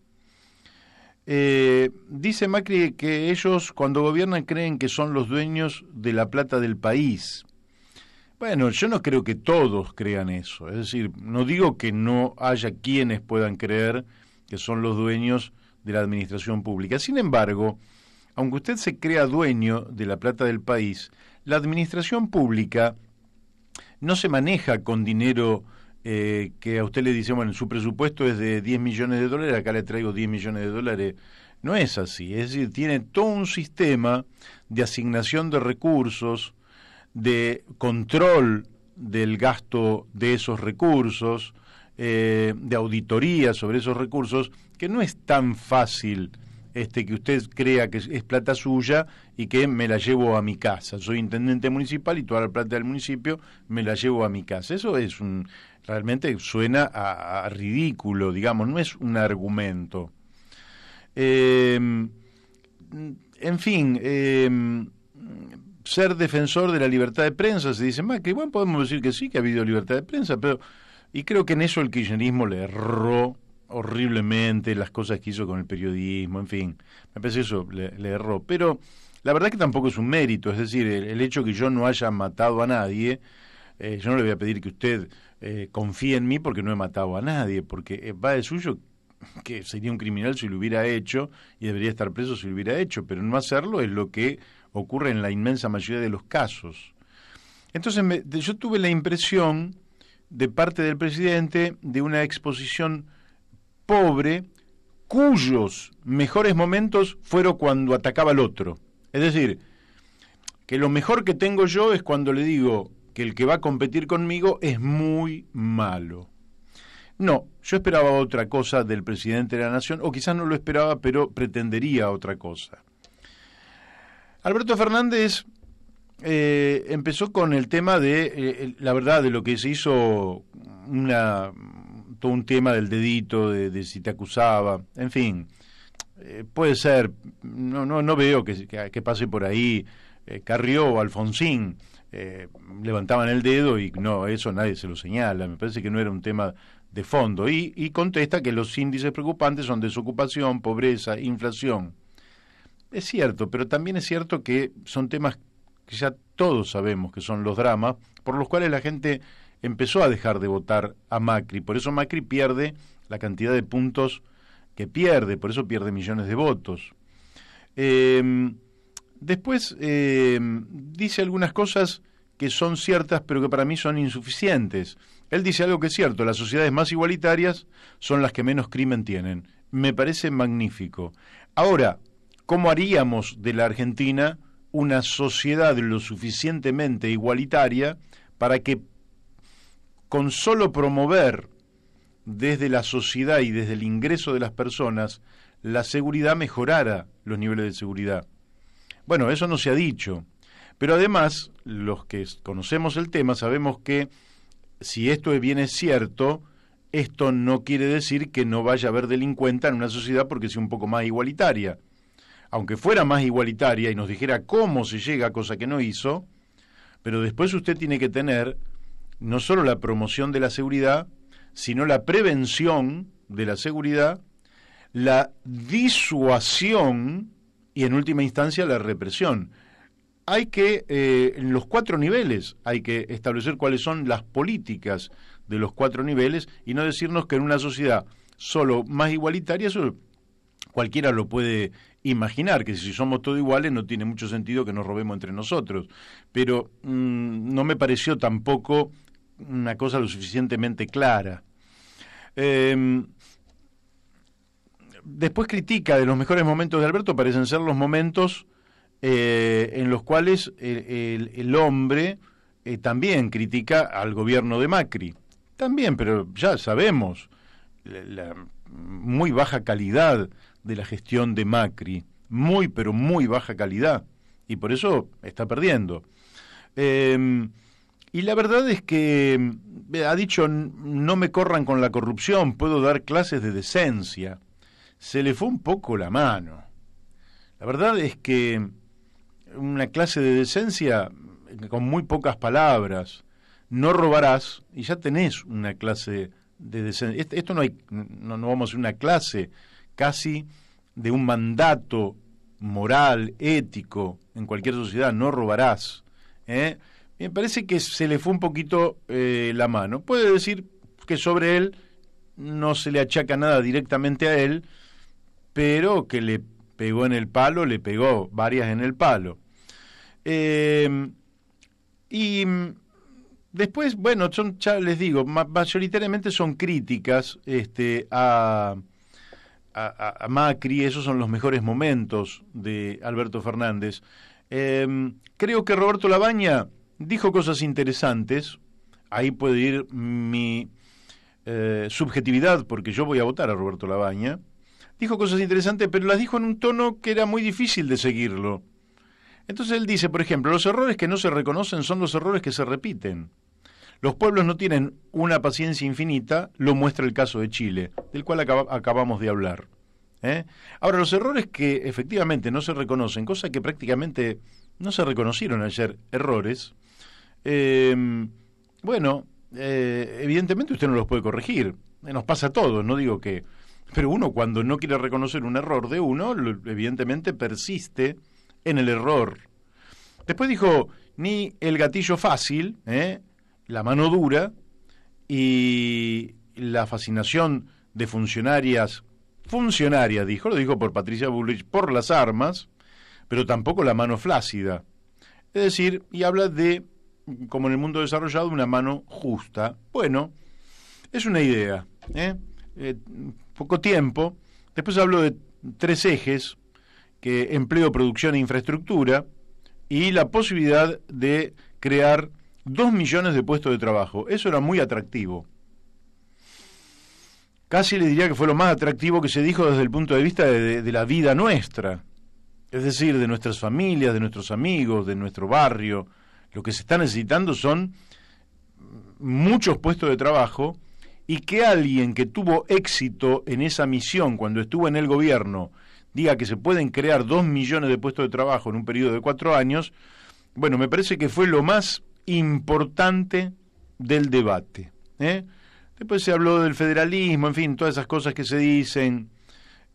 A: Dice Macri que ellos cuando gobiernan creen que son los dueños de la plata del país. Bueno, yo no creo que todos crean eso. Es decir, no digo que no haya quienes puedan creer que son los dueños de la administración pública. Sin embargo, aunque usted se crea dueño de la plata del país, la administración pública no se maneja con dinero que a usted le dice, bueno, su presupuesto es de 10 millones de dólares, acá le traigo 10 millones de dólares. No es así, es decir, tiene todo un sistema de asignación de recursos, de control del gasto de esos recursos, de auditoría sobre esos recursos, que no es tan fácil que usted crea que es plata suya y que me la llevo a mi casa. Soy intendente municipal y toda la plata del municipio me la llevo a mi casa. Eso es realmente suena a ridículo, digamos, no es un argumento. En fin, ser defensor de la libertad de prensa, se dice Macri, bueno, podemos decir que sí, que ha habido libertad de prensa, y creo que en eso el kirchnerismo le erró horriblemente, las cosas que hizo con el periodismo, en fin, me parece eso le erró, pero la verdad que tampoco es un mérito, es decir, el hecho que yo no haya matado a nadie, yo no le voy a pedir que usted confíe en mí porque no he matado a nadie, porque va de suyo que sería un criminal si lo hubiera hecho y debería estar preso si lo hubiera hecho, pero no hacerlo es lo que ocurre en la inmensa mayoría de los casos. Entonces yo tuve la impresión de parte del presidente de una exposición pobre cuyos mejores momentos fueron cuando atacaba al otro. Es decir, que lo mejor que tengo yo es cuando le digo que el que va a competir conmigo es muy malo. No, yo esperaba otra cosa del presidente de la Nación, o quizás no lo esperaba, pero pretendería otra cosa. Alberto Fernández empezó con el tema de, la verdad, de lo que se hizo todo un tema del dedito, de si te acusaba, en fin, puede ser, no veo que pase por ahí, Carrió o Alfonsín levantaban el dedo y no, eso nadie se lo señala, me parece que no era un tema de fondo, y contesta que los índices preocupantes son desocupación, pobreza, inflación. Es cierto, pero también es cierto que son temas que ya todos sabemos que son los dramas, por los cuales la gente empezó a dejar de votar a Macri. Por eso Macri pierde la cantidad de puntos que pierde, por eso pierde millones de votos. Después dice algunas cosas que son ciertas, pero que para mí son insuficientes. Él dice algo que es cierto, las sociedades más igualitarias son las que menos crimen tienen. Me parece magnífico. Ahora, ¿cómo haríamos de la Argentina una sociedad lo suficientemente igualitaria para que con solo promover desde la sociedad y desde el ingreso de las personas la seguridad mejorara los niveles de seguridad? Bueno, eso no se ha dicho, pero además los que conocemos el tema sabemos que si esto bien es cierto, esto no quiere decir que no vaya a haber delincuencia en una sociedad porque sea un poco más igualitaria. Aunque fuera más igualitaria y nos dijera cómo se llega, cosa que no hizo, pero después usted tiene que tener no solo la promoción de la seguridad, sino la prevención de la seguridad, la disuasión y en última instancia la represión. Hay que, en los 4 niveles, hay que establecer cuáles son las políticas de los 4 niveles y no decirnos que en una sociedad solo más igualitaria, eso cualquiera lo puede imaginar, que si somos todos iguales no tiene mucho sentido que nos robemos entre nosotros, pero no me pareció tampoco una cosa lo suficientemente clara. Después critica de los mejores momentos de Alberto, parecen ser los momentos en los cuales el hombre también critica al gobierno de Macri. También, pero ya sabemos la muy baja calidad de la gestión de Macri, pero muy baja calidad, y por eso está perdiendo. Y la verdad es que ha dicho, no me corran con la corrupción, puedo dar clases de decencia. Se le fue un poco la mano. La verdad es que una clase de decencia con muy pocas palabras, no robarás, y ya tenés una clase de decencia. Esto no vamos a hacer una clase casi de un mandato moral, ético, en cualquier sociedad, no robarás. Me parece que se le fue un poquito la mano. Puede decir que sobre él no se le achaca nada directamente a él, pero que le pegó en el palo, le pegó varias en el palo. Y después, bueno, ya les digo, mayoritariamente son críticas a Macri. Esos son los mejores momentos de Alberto Fernández. Creo que Roberto Labaña dijo cosas interesantes. Ahí puede ir mi subjetividad, porque yo voy a votar a Roberto Labaña. Dijo cosas interesantes, pero las dijo en un tono que era muy difícil de seguirlo. Entonces él dice, por ejemplo, los errores que no se reconocen son los errores que se repiten. Los pueblos no tienen una paciencia infinita, lo muestra el caso de Chile, del cual acabamos de hablar. Ahora, los errores que efectivamente no se reconocen, cosa que prácticamente no se reconocieron ayer, errores, evidentemente usted no los puede corregir. Nos pasa a todos, no digo que... Pero uno, cuando no quiere reconocer un error de uno, evidentemente persiste en el error. Después dijo, ni el gatillo fácil, la mano dura y la fascinación de funcionarias, dijo, lo dijo por Patricia Bullrich, por las armas, pero tampoco la mano flácida. Es decir, y habla de, como en el mundo desarrollado, una mano justa. Bueno, es una idea, poco tiempo. Después habló de 3 ejes, que empleo, producción e infraestructura, y la posibilidad de crear 2 millones de puestos de trabajo. Eso era muy atractivo. Casi le diría que fue lo más atractivo que se dijo desde el punto de vista de la vida nuestra, es decir, de nuestras familias, de nuestros amigos, de nuestro barrio. Lo que se está necesitando son muchos puestos de trabajo, y que alguien que tuvo éxito en esa misión cuando estuvo en el gobierno diga que se pueden crear 2 millones de puestos de trabajo en un periodo de 4 años, bueno, me parece que fue lo más importante del debate. Después se habló del federalismo, en fin, todas esas cosas que se dicen,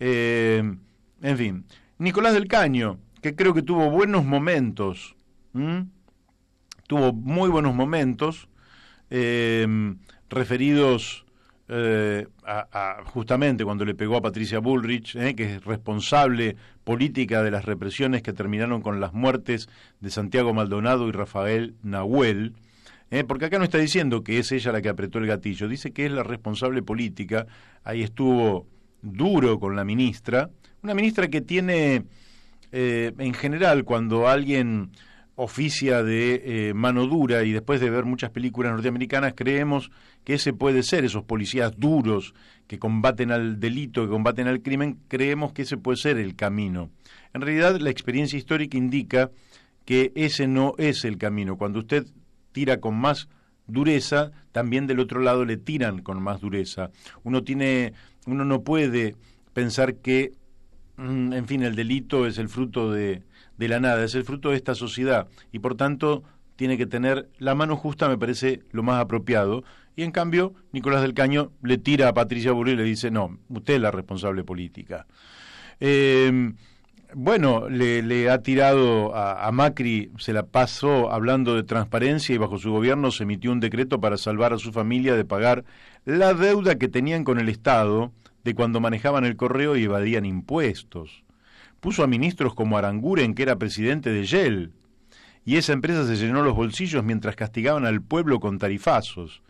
A: en fin. Nicolás del Caño, que creo que tuvo buenos momentos, tuvo muy buenos momentos, referidos justamente cuando le pegó a Patricia Bullrich, que es responsable política de las represiones que terminaron con las muertes de Santiago Maldonado y Rafael Nahuel, porque acá no está diciendo que es ella la que apretó el gatillo, dice que es la responsable política. Ahí estuvo duro con la ministra, una ministra que tiene, en general, cuando alguien oficia de mano dura, y después de ver muchas películas norteamericanas creemos que ese puede ser, esos policías duros que combaten al delito, que combaten al crimen, creemos que ese puede ser el camino. En realidad la experiencia histórica indica que ese no es el camino. Cuando usted tira con más dureza, también del otro lado le tiran con más dureza. Uno no puede pensar que, en fin, el delito es el fruto de la nada, es el fruto de esta sociedad, y por tanto tiene que tener la mano justa, me parece lo más apropiado. Y en cambio Nicolás del Caño le tira a Patricia Bullrich y le dice, no, usted es la responsable política. Bueno, le ha tirado a Macri, se la pasó hablando de transparencia, y bajo su gobierno se emitió un decreto para salvar a su familia de pagar la deuda que tenían con el Estado de cuando manejaban el correo y evadían impuestos. Puso a ministros como Aranguren, que era presidente de Shell, y esa empresa se llenó los bolsillos mientras castigaban al pueblo con tarifazos.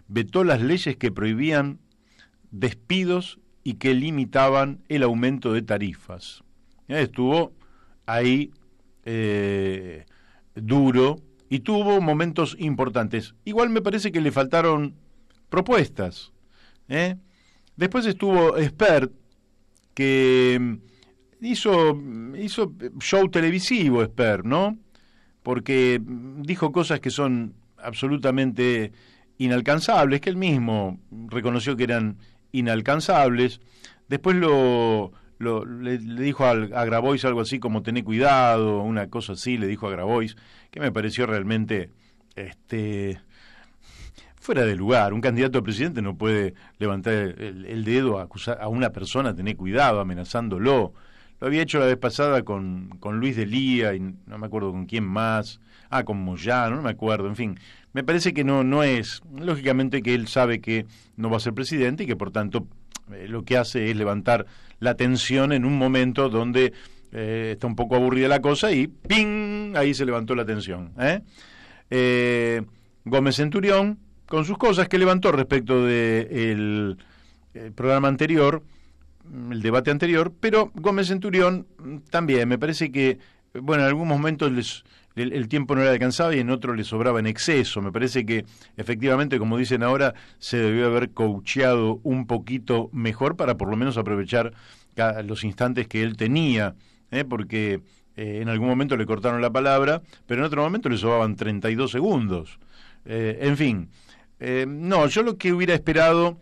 A: Vetó las leyes que prohibían despidos y que limitaban el aumento de tarifas. Estuvo ahí duro, y tuvo momentos importantes. Igual me parece que le faltaron propuestas. Después estuvo Espert, que hizo show televisivo, Espert, ¿no? Porque dijo cosas que son absolutamente inalcanzables, que él mismo reconoció que eran inalcanzables. Después lo le dijo a Grabois algo así como tené cuidado, una cosa así, le dijo a Grabois, que me pareció realmente fuera de lugar. Un candidato a presidente no puede levantar el dedo a acusar a una persona, tener cuidado, amenazándolo. Lo había hecho la vez pasada con Luis de Lía y no me acuerdo con quién más. Con Moyano, no me acuerdo. En fin, me parece que no es. Lógicamente que él sabe que no va a ser presidente y que por tanto lo que hace es levantar la tensión en un momento donde está un poco aburrida la cosa y ¡ping! Ahí se levantó la tensión. Gómez Centurión, con sus cosas que levantó respecto del programa anterior, el debate anterior, pero Gómez Centurión también, me parece que, bueno, en algunos momentos el tiempo no le alcanzaba y en otros le sobraba en exceso. Me parece que, efectivamente, como dicen ahora, se debió haber coacheado un poquito mejor para por lo menos aprovechar los instantes que él tenía, porque en algún momento le cortaron la palabra, pero en otro momento le sobraban 32 segundos. En fin, no, yo lo que hubiera esperado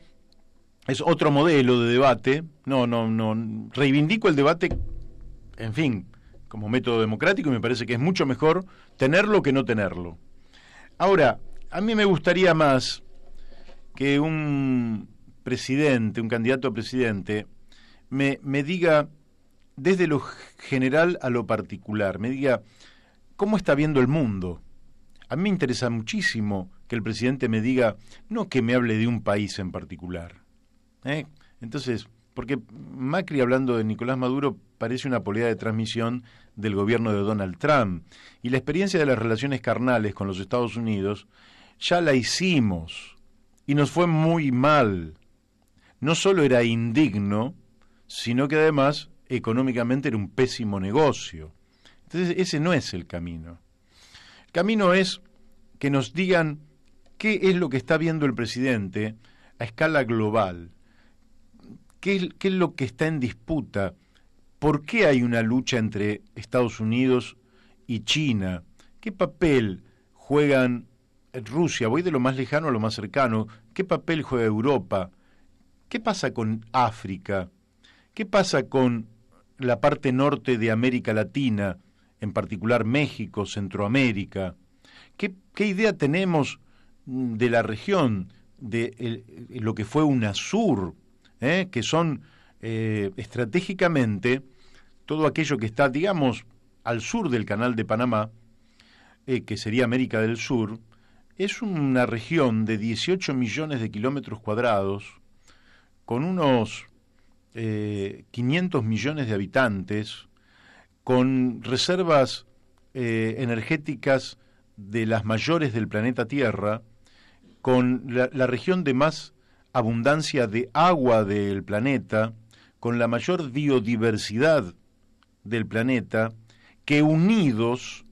A: es otro modelo de debate. No, reivindico el debate, en fin, como método democrático, y me parece que es mucho mejor tenerlo que no tenerlo. Ahora, a mí me gustaría más que un presidente, un candidato a presidente, me diga, desde lo general a lo particular, me diga cómo está viendo el mundo. A mí me interesa muchísimo que el presidente me diga, no que me hable de un país en particular. Entonces, porque Macri, hablando de Nicolás Maduro, parece una polea de transmisión del gobierno de Donald Trump. Y la experiencia de las relaciones carnales con los Estados Unidos ya la hicimos y nos fue muy mal. No solo era indigno, sino que además económicamente era un pésimo negocio. Entonces ese no es el camino. El camino es que nos digan qué es lo que está viendo el presidente a escala global. ¿Qué es lo que está en disputa? ¿Por qué hay una lucha entre Estados Unidos y China? ¿Qué papel juegan Rusia? Voy de lo más lejano a lo más cercano. ¿Qué papel juega Europa? ¿Qué pasa con África? ¿Qué pasa con la parte norte de América Latina, en particular México, Centroamérica? ¿Qué idea tenemos de la región, de lo que fue UNASUR? Que son estratégicamente todo aquello que está, digamos, al sur del Canal de Panamá, que sería América del Sur, es una región de 18 millones de kilómetros cuadrados, con unos 500 millones de habitantes, con reservas energéticas de las mayores del planeta Tierra, con la región de más abundancia de agua del planeta, con la mayor biodiversidad del planeta, que unidos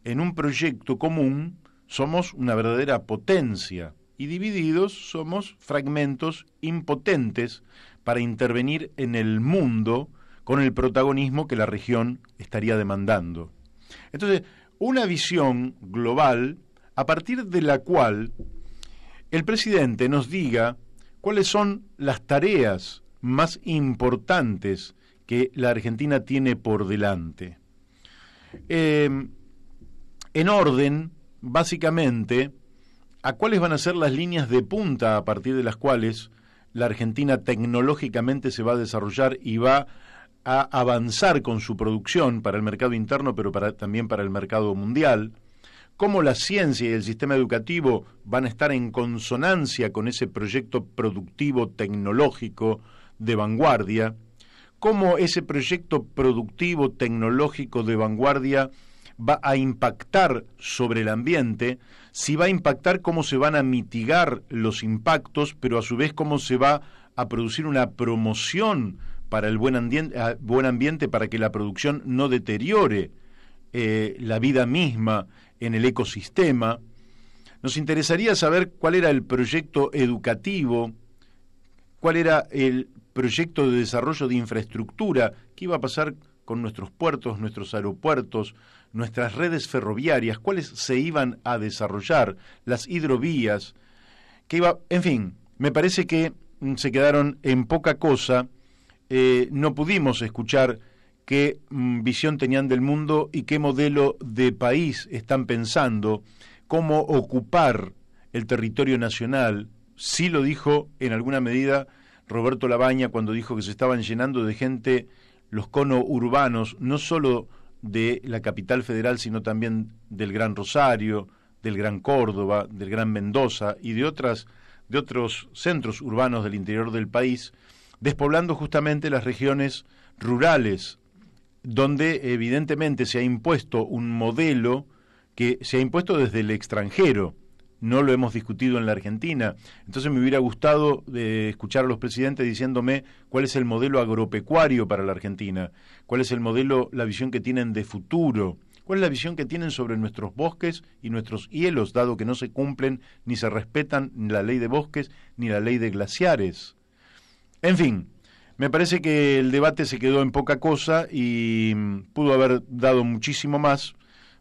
A: en un proyecto común somos una verdadera potencia y divididos somos fragmentos impotentes para intervenir en el mundo con el protagonismo que la región estaría demandando. Entonces, una visión global a partir de la cual el presidente nos diga cuáles son las tareas más importantes que la Argentina tiene por delante. En orden, básicamente, a cuáles van a ser las líneas de punta a partir de las cuales la Argentina tecnológicamente se va a desarrollar y va a avanzar con su producción para el mercado interno, pero también para el mercado mundial. Cómo la ciencia y el sistema educativo van a estar en consonancia con ese proyecto productivo tecnológico de vanguardia, cómo ese proyecto productivo tecnológico de vanguardia va a impactar sobre el ambiente, si va a impactar, cómo se van a mitigar los impactos, pero a su vez cómo se va a producir una promoción para el buen ambiente para que la producción no deteriore la vida misma en el ecosistema. Nos interesaría saber cuál era el proyecto educativo, cuál era el proyecto de desarrollo de infraestructura, qué iba a pasar con nuestros puertos, nuestros aeropuertos, nuestras redes ferroviarias, cuáles se iban a desarrollar, las hidrovías, en fin, me parece que se quedaron en poca cosa no pudimos escuchar qué visión tenían del mundo y qué modelo de país están pensando, cómo ocupar el territorio nacional. Sí lo dijo en alguna medida Roberto Labaña cuando dijo que se estaban llenando de gente los conuurbanos, no solo de la capital federal, sino también del Gran Rosario, del Gran Córdoba, del Gran Mendoza y de otros centros urbanos del interior del país, despoblando justamente las regiones rurales, donde evidentemente se ha impuesto un modelo que se ha impuesto desde el extranjero. No lo hemos discutido en la Argentina. Entonces me hubiera gustado escuchar a los presidentes diciéndome cuál es el modelo agropecuario para la Argentina, cuál es el modelo, la visión que tienen de futuro, cuál es la visión que tienen sobre nuestros bosques y nuestros hielos, dado que no se cumplen ni se respetan ni la ley de bosques ni la ley de glaciares. En fin, me parece que el debate se quedó en poca cosa y pudo haber dado muchísimo más.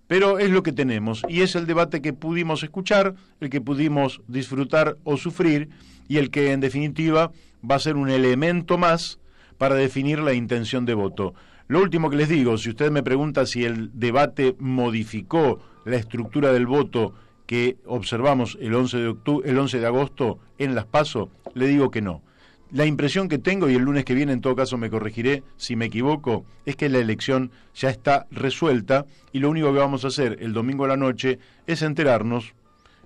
A: Pero es lo que tenemos, y es el debate que pudimos escuchar, el que pudimos disfrutar o sufrir, y el que en definitiva va a ser un elemento más para definir la intención de voto. Lo último que les digo, si usted me pregunta si el debate modificó la estructura del voto que observamos el 11 de agosto en las PASO, le digo que no. La impresión que tengo, y el lunes que viene en todo caso me corregiré si me equivoco, es que la elección ya está resuelta y lo único que vamos a hacer el domingo a la noche es enterarnos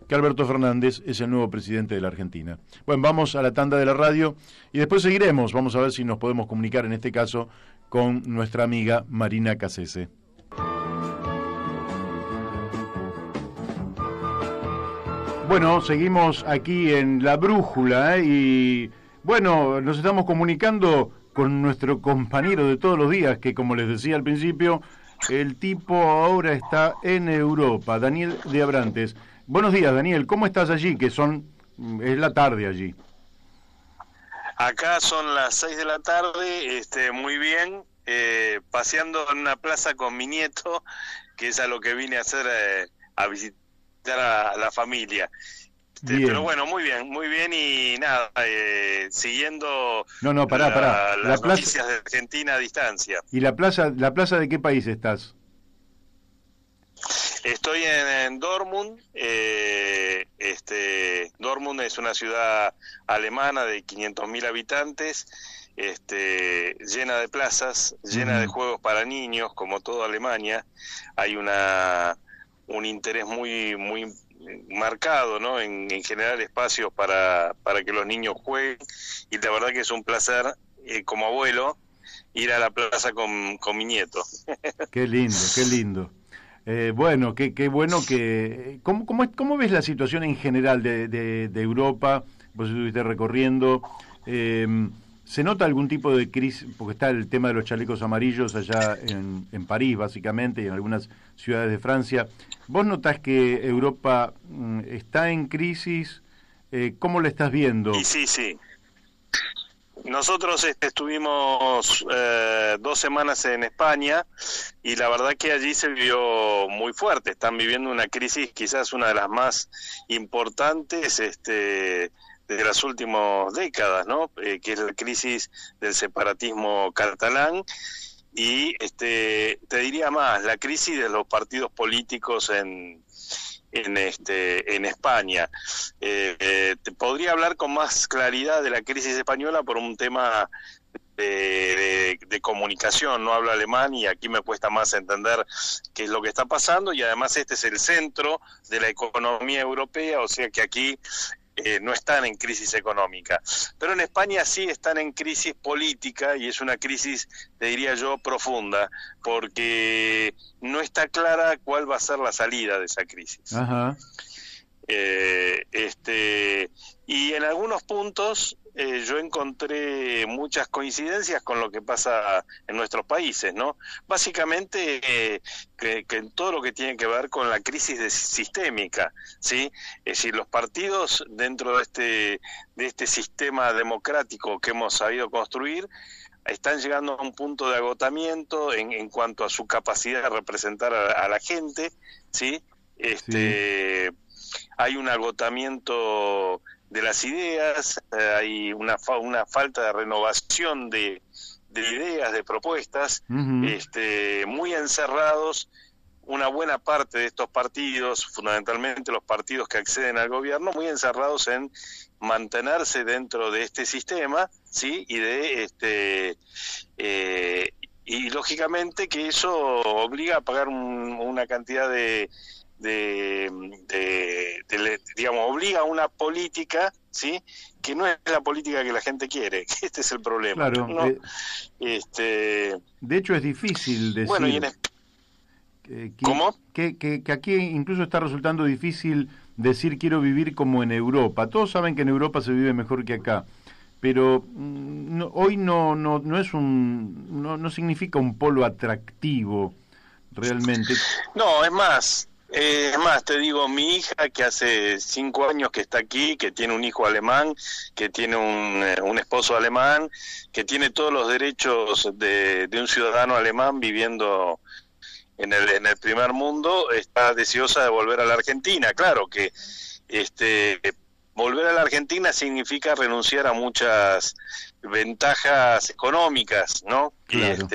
A: que Alberto Fernández es el nuevo presidente de la Argentina. Bueno, vamos a la tanda de la radio y después seguiremos. Vamos a ver si nos podemos comunicar en este caso con nuestra amiga Marina Cassese. Bueno, seguimos aquí en La Brújula y... Bueno, nos estamos comunicando con nuestro compañero de todos los días, que como les decía al principio, el tipo ahora está en Europa, Daniel de Abrantes. Buenos días, Daniel, ¿cómo estás allí? Es la tarde allí.
C: Acá son las 6 de la tarde, muy bien, paseando en una plaza con mi nieto, que es a lo que vine a hacer, a visitar a la familia. Pero bueno, muy bien y nada, siguiendo las noticias de Argentina a distancia.
A: ¿Y la plaza de qué país estás?
C: Estoy en Dortmund. Dortmund es una ciudad alemana de 500.000 habitantes, llena de plazas, llena de juegos para niños, como toda Alemania. Hay un interés muy marcado, ¿no? En generar espacios para que los niños jueguen, y la verdad que es un placer, como abuelo, ir a la plaza con mi nieto.
A: Qué lindo. Bueno, qué bueno que... ¿Cómo ves la situación en general de Europa? Vos estuviste recorriendo... ¿Se nota algún tipo de crisis? Porque está el tema de los chalecos amarillos allá en París, básicamente, y en algunas ciudades de Francia. ¿Vos notás que Europa está en crisis? ¿Cómo la estás viendo?
C: Sí. Nosotros estuvimos 2 semanas en España y la verdad que allí se vivió muy fuerte. Están viviendo una crisis, quizás una de las más importantes, de las últimas décadas, ¿no? Que es la crisis del separatismo catalán y te diría más, la crisis de los partidos políticos en España. Te podría hablar con más claridad de la crisis española por un tema de comunicación. No hablo alemán y aquí me cuesta más entender qué es lo que está pasando, y además este es el centro de la economía europea, o sea que aquí no están en crisis económica, pero en España sí están en crisis política, y es una crisis, te diría yo, profunda, porque no está clara cuál va a ser la salida de esa crisis.
A: Ajá.
C: Y en algunos puntos yo encontré muchas coincidencias con lo que pasa en nuestros países, ¿no? Básicamente que en todo lo que tiene que ver con la crisis sistémica, ¿sí? Es decir, los partidos dentro de este sistema democrático que hemos sabido construir están llegando a un punto de agotamiento en cuanto a su capacidad de representar a la gente, ¿sí?
A: Sí.
C: Hay un agotamiento las ideas, hay una falta de renovación de ideas, de propuestas, muy encerrados. Una buena parte de estos partidos, fundamentalmente los partidos que acceden al gobierno, muy encerrados en mantenerse dentro de este sistema, ¿sí? Y lógicamente que eso obliga a pagar una cantidad digamos, obliga a una política, ¿sí? Que no es la política que la gente quiere. Este es el problema.
A: Claro.
C: ¿No?
A: De hecho es difícil decir.
C: Bueno, ¿cómo?
A: Que aquí incluso está resultando difícil decir quiero vivir como en Europa. Todos saben que en Europa se vive mejor que acá, pero hoy no es no significa un polo atractivo realmente.
C: No, es más, te digo, mi hija que hace 5 años que está aquí, que tiene un hijo alemán, que tiene un esposo alemán, que tiene todos los derechos de un ciudadano alemán viviendo en el primer mundo, está deseosa de volver a la Argentina. Claro que volver a la Argentina significa renunciar a muchas ventajas económicas, ¿no?
A: Claro.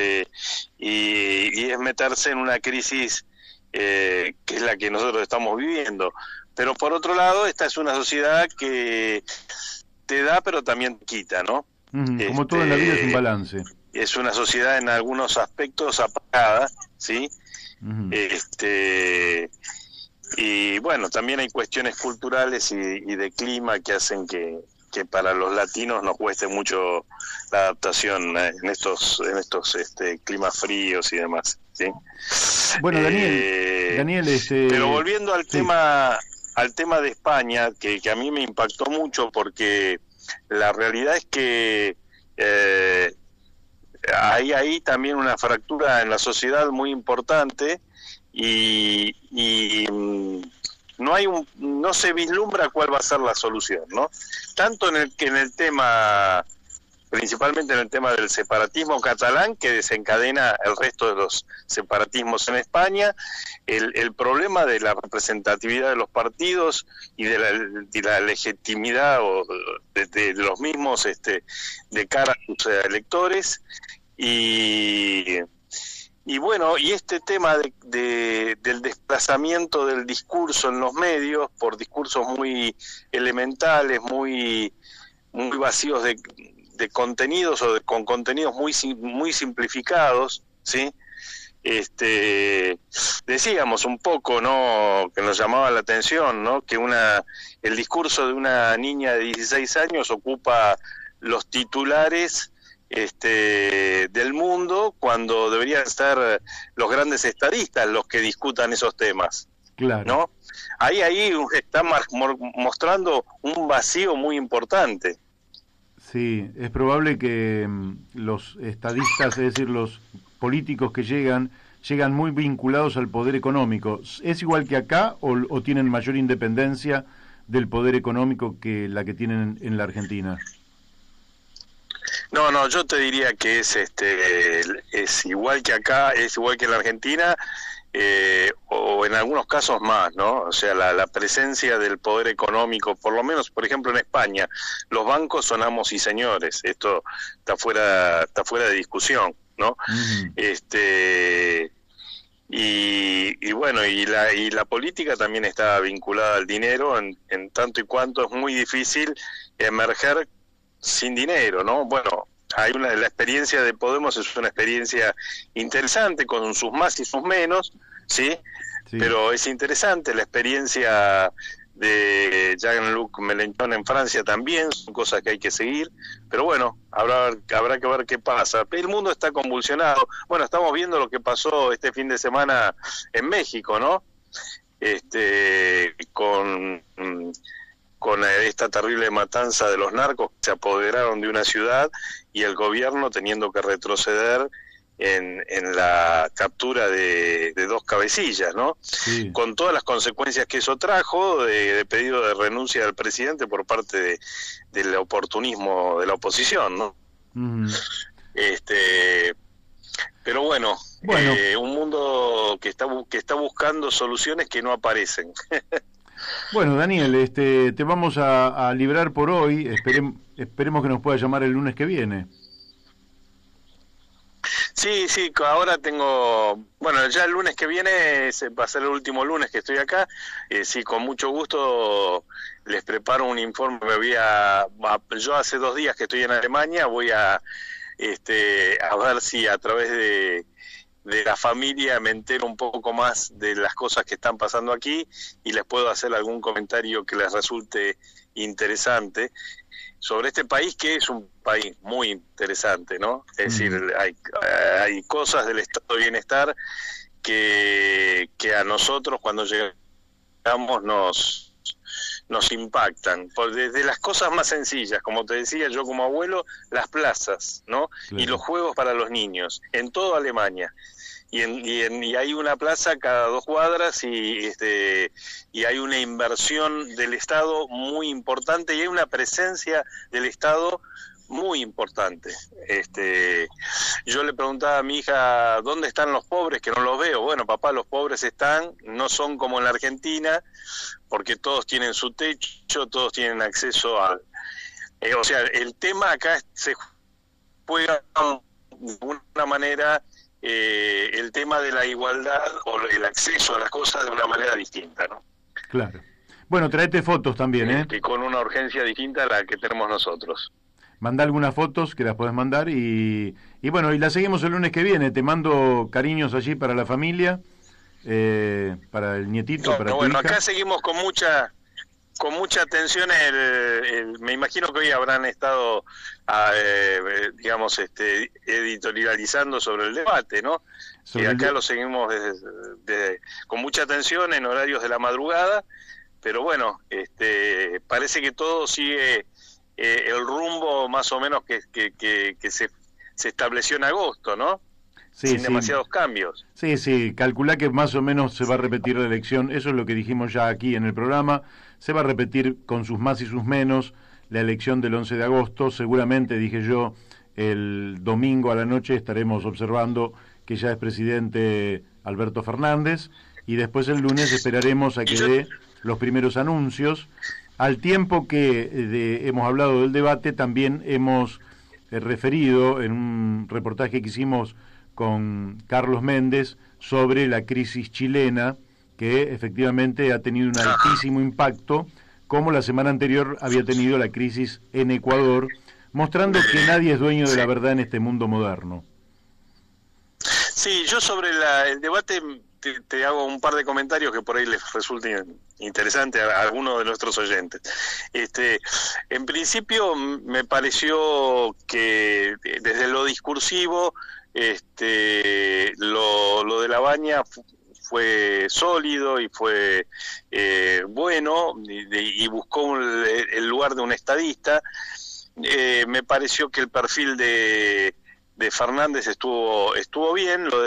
C: Y es meterse en una crisis que es la que nosotros estamos viviendo. Pero por otro lado, esta es una sociedad que te da pero también te quita, ¿no?
A: Como todo en la vida es un balance.
C: Es una sociedad en algunos aspectos apagada, ¿sí? Y bueno, también hay cuestiones culturales y de clima que hacen que para los latinos nos cueste mucho la adaptación en estos climas fríos y demás, ¿sí?
A: Bueno, Daniel,
C: pero volviendo al tema de España, que a mí me impactó mucho, porque la realidad es que hay ahí también una fractura en la sociedad muy importante y no se vislumbra cuál va a ser la solución, ¿no? Tanto en el tema, principalmente en el tema del separatismo catalán, que desencadena el resto de los separatismos en España, el problema de la representatividad de los partidos y de la legitimidad de los mismos de cara a sus electores, y bueno, y este tema del desplazamiento del discurso en los medios por discursos muy elementales, muy vacíos de contenidos o con contenidos muy simplificados, ¿sí? Decíamos un poco, ¿no?, que nos llamaba la atención, ¿no?, que el discurso de una niña de 16 años ocupa los titulares del mundo, cuando deberían ser los grandes estadistas los que discutan esos temas.
A: Claro.
C: ¿No? Ahí está mostrando un vacío muy importante.
A: Sí, es probable que los estadistas, es decir, los políticos que llegan muy vinculados al poder económico. ¿Es igual que acá o tienen mayor independencia del poder económico que la que tienen en la Argentina?
C: No, yo te diría que es igual que acá, es igual que en la Argentina, o en algunos casos más, ¿no? O sea, la presencia del poder económico, por lo menos, por ejemplo, en España, los bancos son amos y señores, esto está fuera de discusión, ¿no? Y bueno, y la política también está vinculada al dinero, en tanto y cuanto es muy difícil emerger sin dinero, ¿no? Bueno, la experiencia de Podemos es una experiencia interesante, con sus más y sus menos, ¿sí? Pero es interesante. La experiencia de Jean-Luc Mélenchon en Francia también, son cosas que hay que seguir, pero bueno, habrá que ver qué pasa. El mundo está convulsionado. Bueno, estamos viendo lo que pasó este fin de semana en México, ¿no? Con esta terrible matanza de los narcos que se apoderaron de una ciudad y el gobierno teniendo que retroceder en la captura de 2 cabecillas, ¿no? Sí. Con todas las consecuencias que eso trajo, de pedido de renuncia del presidente por parte del oportunismo de la oposición, ¿no? Pero bueno, un mundo que está buscando soluciones que no aparecen.
A: Bueno, Daniel, te vamos a librar por hoy. Esperemos que nos pueda llamar el lunes que viene.
C: Sí, sí, ahora bueno, ya el lunes que viene va a ser el último lunes que estoy acá. Sí, con mucho gusto les preparo un informe. Yo hace 2 días que estoy en Alemania, voy a ver si a través de la familia me entero un poco más de las cosas que están pasando aquí y les puedo hacer algún comentario que les resulte interesante sobre este país, que es un país muy interesante, ¿no? Es decir, hay cosas del estado de bienestar que a nosotros cuando llegamos nos impactan, desde las cosas más sencillas, como te decía yo como abuelo, las plazas, ¿no? Claro. Y los juegos para los niños, en toda Alemania. Y hay una plaza cada 2 cuadras y hay una inversión del Estado muy importante y hay una presencia del Estado muy importante. Yo le preguntaba a mi hija, ¿dónde están los pobres? Que no los veo. Bueno, papá, los pobres no son como en la Argentina, porque todos tienen su techo, todos tienen acceso a... o sea, el tema acá se juega de una manera... el tema de la igualdad o el acceso a las cosas de una manera distinta, ¿no?
A: Claro. Bueno, traete fotos también,
C: Y con una urgencia distinta a la que tenemos nosotros.
A: Manda algunas fotos que las podés mandar y bueno, y la seguimos el lunes que viene. Te mando cariños allí para la familia, para el nietito, para tu
C: bueno,
A: hija.
C: Acá seguimos con mucha atención. Me imagino que hoy habrán estado, digamos, editorializando sobre el debate, ¿no? Y acá lo seguimos con mucha atención en horarios de la madrugada, pero bueno, parece que todo sigue el rumbo más o menos que se estableció en agosto, ¿no?
A: Sí,
C: sin demasiados cambios.
A: Sí, calculá que más o menos se va a repetir la elección, eso es lo que dijimos ya aquí en el programa, se va a repetir con sus más y sus menos la elección del 11 de agosto, seguramente, dije yo, el domingo a la noche estaremos observando que ya es presidente Alberto Fernández y después el lunes esperaremos a que dé los primeros anuncios. Al tiempo que hemos hablado del debate, también hemos referido en un reportaje que hicimos con Carlos Méndez sobre la crisis chilena, que efectivamente ha tenido un altísimo impacto, como la semana anterior había tenido la crisis en Ecuador, mostrando que nadie es dueño de la verdad en este mundo moderno.
C: Sí, yo sobre el debate te hago un par de comentarios que por ahí les resulten interesantes a algunos de nuestros oyentes. En principio me pareció que desde lo discursivo lo de La Baña fue sólido y fue bueno y buscó el lugar de un estadista. Me pareció que el perfil de Fernández estuvo bien. Lo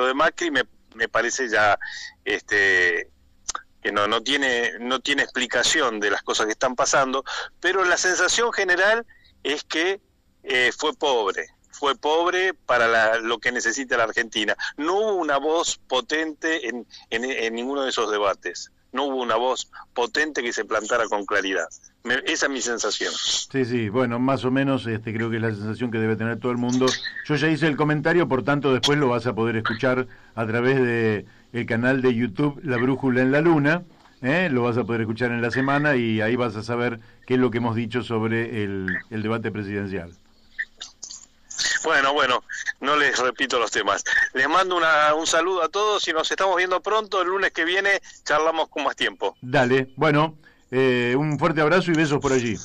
C: de Macri me parece ya que no tiene explicación de las cosas que están pasando, pero la sensación general es que fue pobre para lo que necesita la Argentina. No hubo una voz potente en ninguno de esos debates. No hubo una voz potente que se plantara con claridad. Esa es mi sensación.
A: Sí, bueno, más o menos creo que es la sensación que debe tener todo el mundo. Yo ya hice el comentario, por tanto después lo vas a poder escuchar a través de el canal de YouTube La Brújula en la Luna. Lo vas a poder escuchar en la semana y ahí vas a saber qué es lo que hemos dicho sobre el debate presidencial.
C: Bueno, no les repito los temas. Les mando un saludo a todos y nos estamos viendo pronto. El lunes que viene charlamos con más tiempo.
A: Dale, bueno, un fuerte abrazo y besos por allí.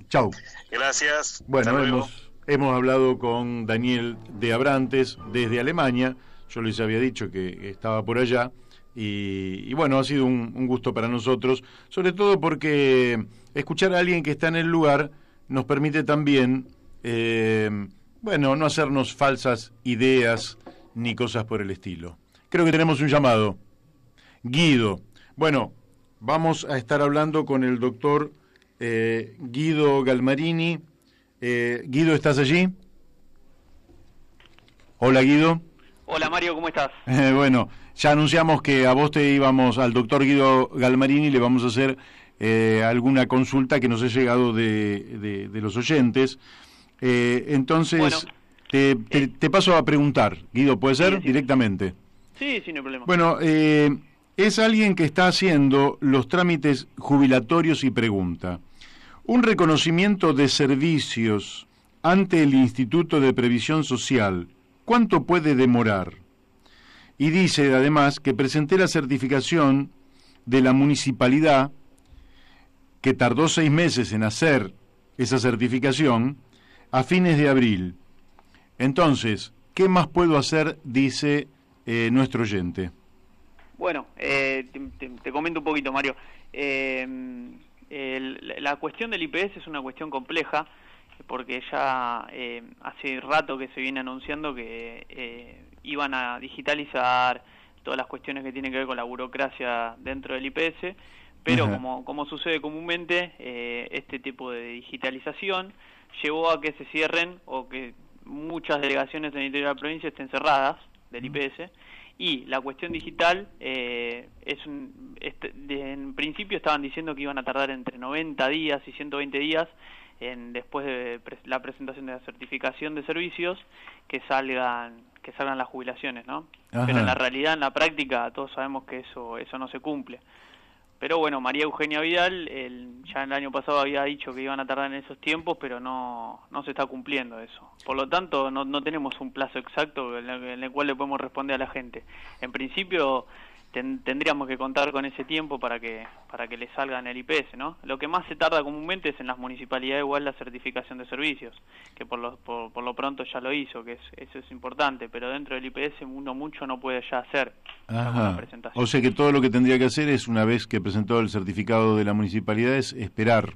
A: Chau.
C: Gracias.
A: Bueno, hemos hablado con Daniel de Abrantes desde Alemania. Yo les había dicho que estaba por allá. Y bueno, ha sido un gusto para nosotros, sobre todo porque escuchar a alguien que está en el lugar nos permite también... no hacernos falsas ideas ni cosas por el estilo. Creo que tenemos un llamado. Guido. Bueno, vamos a estar hablando con el doctor Guido Galmarini. Guido, ¿estás allí? Hola, Guido.
D: Hola, Mario, ¿cómo estás?
A: Bueno, Ya anunciamos que a vos te íbamos, al doctor Guido Galmarini, le vamos a hacer alguna consulta que nos ha llegado de los oyentes. Entonces, bueno, te paso a preguntar, Guido, ¿puede ser? Sí. Directamente.
D: Sí, no hay problema.
A: Bueno, es alguien que está haciendo los trámites jubilatorios y pregunta: ¿un reconocimiento de servicios ante el Instituto de Previsión Social, cuánto puede demorar? Y dice además que presenté la certificación de la municipalidad, que tardó 6 meses en hacer esa certificación, a fines de abril. Entonces, ¿qué más puedo hacer?, dice nuestro oyente.
D: Bueno, te comento un poquito, Mario. La cuestión del IPS es una cuestión compleja, porque ya hace rato que se viene anunciando que iban a digitalizar todas las cuestiones que tienen que ver con la burocracia dentro del IPS, pero como sucede comúnmente, este tipo de digitalización llevó a que se cierren o que muchas delegaciones del interior de la provincia estén cerradas del IPS, y la cuestión digital, en principio estaban diciendo que iban a tardar entre 90 días y 120 días después de la presentación de la certificación de servicios que salgan las jubilaciones, ¿no? Ajá. Pero en la realidad, en la práctica, todos sabemos que eso no se cumple. Pero bueno, María Eugenia Vidal ya el año pasado había dicho que iban a tardar en esos tiempos, pero no se está cumpliendo eso. Por lo tanto, no tenemos un plazo exacto en el cual le podemos responder a la gente. En principio, tendríamos que contar con ese tiempo para que le salga en el IPS, ¿no? Lo que más se tarda comúnmente es en las municipalidades, igual la certificación de servicios, que por lo pronto ya lo hizo, que eso es importante, pero dentro del IPS uno mucho no puede ya hacer una presentación.
A: O sea que todo lo que tendría que hacer es, una vez que presentó el certificado de la municipalidad, es esperar.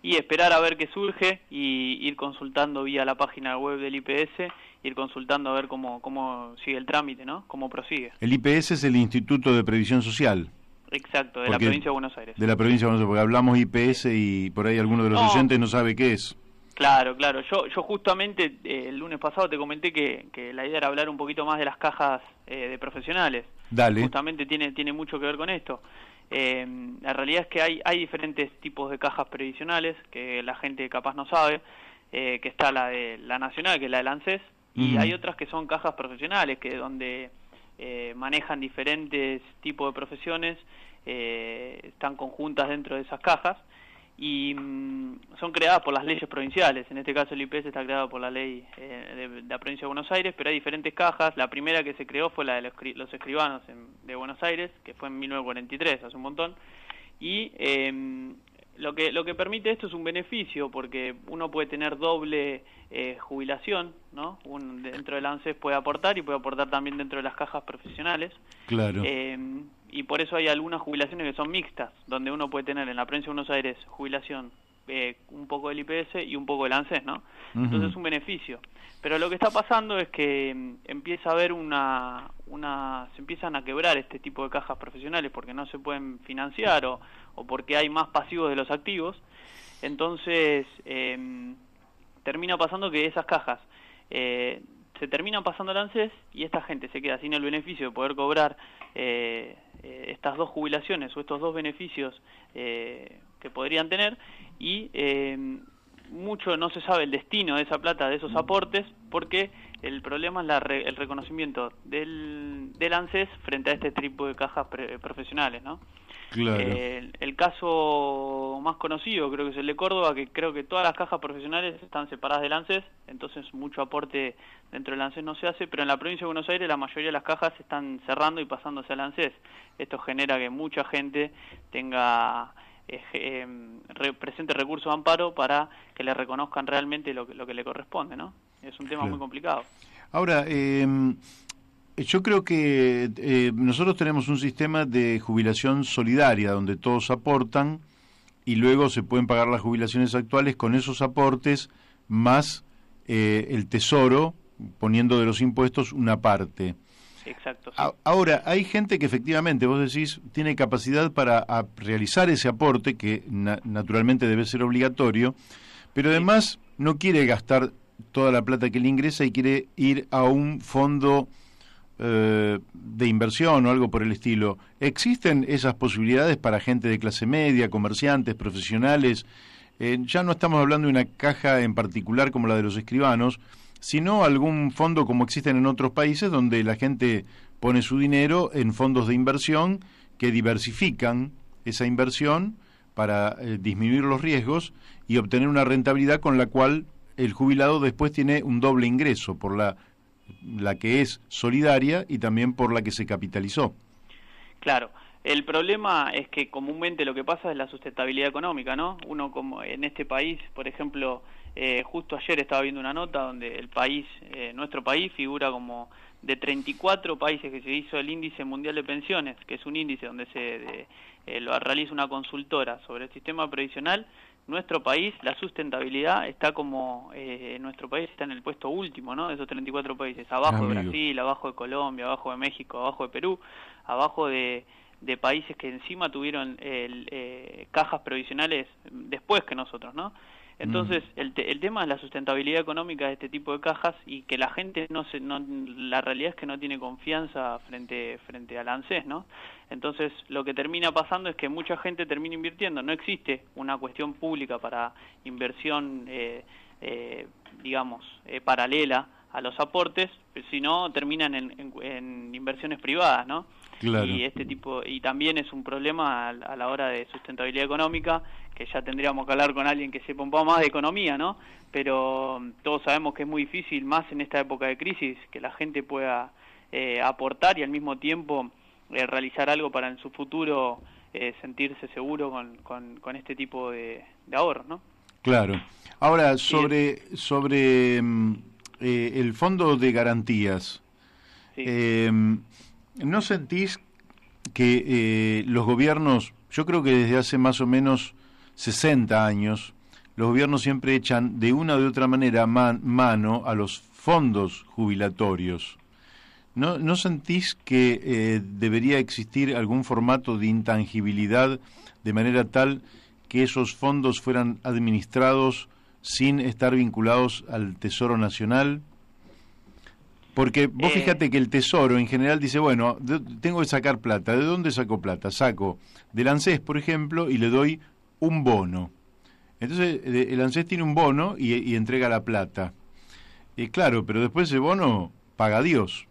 D: Y esperar a ver qué surge y ir consultando vía la página web del IPS, ir consultando a ver cómo sigue el trámite, ¿no? Cómo prosigue.
A: El IPS es el Instituto de Previsión Social.
D: Exacto, de la provincia de Buenos Aires.
A: De la provincia de Buenos Aires, porque hablamos IPS y por ahí alguno de los oyentes no sabe qué es.
D: Claro. Yo justamente el lunes pasado te comenté que la idea era hablar un poquito más de las cajas de profesionales.
A: Dale.
D: Justamente tiene mucho que ver con esto. La realidad es que hay diferentes tipos de cajas previsionales que la gente capaz no sabe, que está la de la nacional, que es la del ANSES, y hay otras que son cajas profesionales, que donde manejan diferentes tipos de profesiones, están conjuntas dentro de esas cajas, y son creadas por las leyes provinciales. En este caso el IPS está creado por la ley de la provincia de Buenos Aires, pero hay diferentes cajas. La primera que se creó fue la de los escribanos de Buenos Aires, que fue en 1943, hace un montón, y lo que permite esto es un beneficio, porque uno puede tener doble jubilación, ¿no? Dentro del ANSES puede aportar y puede aportar también dentro de las cajas profesionales.
A: Claro.
D: Y por eso hay algunas jubilaciones que son mixtas, donde uno puede tener en la provincia de Buenos Aires jubilación un poco del IPS y un poco del ANSES, ¿no? Entonces es un beneficio. Pero lo que está pasando es que empieza a haber se empiezan a quebrar este tipo de cajas profesionales porque no se pueden financiar o porque hay más pasivos de los activos. Entonces termina pasando que esas cajas se terminan pasando al ANSES y esta gente se queda sin el beneficio de poder cobrar estas dos jubilaciones o estos dos beneficios que podrían tener, y mucho no se sabe el destino de esa plata, de esos aportes, porque el problema es el reconocimiento del ANSES frente a este tipo de cajas profesionales, ¿no?
A: Claro.
D: El caso más conocido creo que es el de Córdoba, que creo que todas las cajas profesionales están separadas del ANSES, entonces mucho aporte dentro del ANSES no se hace, pero en la provincia de Buenos Aires la mayoría de las cajas están cerrando y pasándose al ANSES. Esto genera que mucha gente tenga presente recursos de amparo para que le reconozcan realmente lo que le corresponde, ¿no? Es un tema muy complicado.
A: Ahora, yo creo que nosotros tenemos un sistema de jubilación solidaria donde todos aportan y luego se pueden pagar las jubilaciones actuales con esos aportes más el Tesoro poniendo de los impuestos una parte.
D: Exacto. Sí.
A: Ahora, hay gente que efectivamente, vos decís, tiene capacidad para realizar ese aporte, que naturalmente debe ser obligatorio, pero además no quiere gastar toda la plata que le ingresa y quiere ir a un fondo de inversión o algo por el estilo, ¿existen esas posibilidades para gente de clase media, comerciantes, profesionales? Ya no estamos hablando de una caja en particular como la de los escribanos, sino algún fondo como existen en otros países donde la gente pone su dinero en fondos de inversión que diversifican esa inversión para disminuir los riesgos y obtener una rentabilidad con la cual el jubilado después tiene un doble ingreso, por la que es solidaria y también por la que se capitalizó.
D: Claro. El problema es que comúnmente lo que pasa es la sustentabilidad económica, ¿no? Uno como en este país, por ejemplo, justo ayer estaba viendo una nota donde el país, nuestro país figura como de 34 países que se hizo el índice mundial de pensiones, que es un índice donde lo realiza una consultora sobre el sistema previsional. Nuestro país, la sustentabilidad está como, nuestro país está en el puesto último, ¿no? De esos 34 países, abajo de Brasil, abajo de Colombia, abajo de México, abajo de Perú, abajo de países que encima tuvieron cajas previsionales después que nosotros, ¿no? Entonces, el tema es la sustentabilidad económica de este tipo de cajas y que la gente la realidad es que no tiene confianza frente al ANSES, ¿no? Entonces, lo que termina pasando es que mucha gente termina invirtiendo. No existe una cuestión pública para inversión, paralela a los aportes, sino terminan en inversiones privadas, ¿no?
A: Claro.
D: Y también es un problema a la hora de sustentabilidad económica, que ya tendríamos que hablar con alguien que sepa un poco más de economía, ¿no? Pero todos sabemos que es muy difícil, más en esta época de crisis, que la gente pueda aportar y al mismo tiempo realizar algo para en su futuro sentirse seguro con este tipo de ahorros, ¿no?
A: Claro. Ahora, sobre el fondo de garantías, sí. ¿No sentís que los gobiernos, yo creo que desde hace más o menos 60 años, los gobiernos siempre echan de una u otra manera mano a los fondos jubilatorios? ¿No sentís que debería existir algún formato de intangibilidad de manera tal que esos fondos fueran administrados sin estar vinculados al Tesoro Nacional? Porque vos fíjate que el Tesoro en general dice, bueno, tengo que sacar plata. ¿De dónde saco plata? Saco del ANSES, por ejemplo, y le doy un bono. Entonces el ANSES tiene un bono y entrega la plata. Claro, pero después ese bono paga Dios.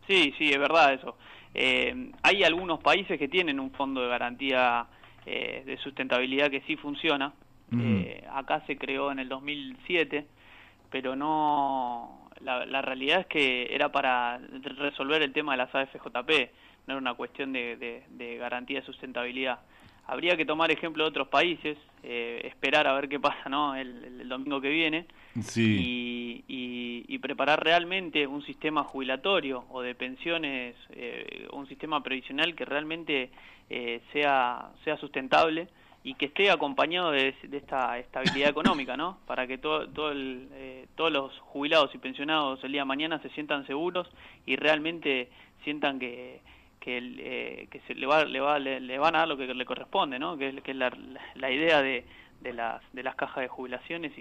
D: Sí, es verdad eso. Hay algunos países que tienen un fondo de garantía de sustentabilidad que sí funciona. Acá se creó en el 2007, pero no... La realidad es que era para resolver el tema de las AFJP, no era una cuestión de garantía de sustentabilidad. Habría que tomar ejemplo de otros países, esperar a ver qué pasa, ¿no? el domingo que viene, sí. y preparar realmente un sistema jubilatorio o de pensiones, un sistema previsional que realmente sea sustentable y que esté acompañado de esta estabilidad económica, ¿no? Para que todos los jubilados y pensionados el día de mañana se sientan seguros y realmente sientan que se le van a dar lo que le corresponde, ¿no? Que es la idea de las cajas de jubilaciones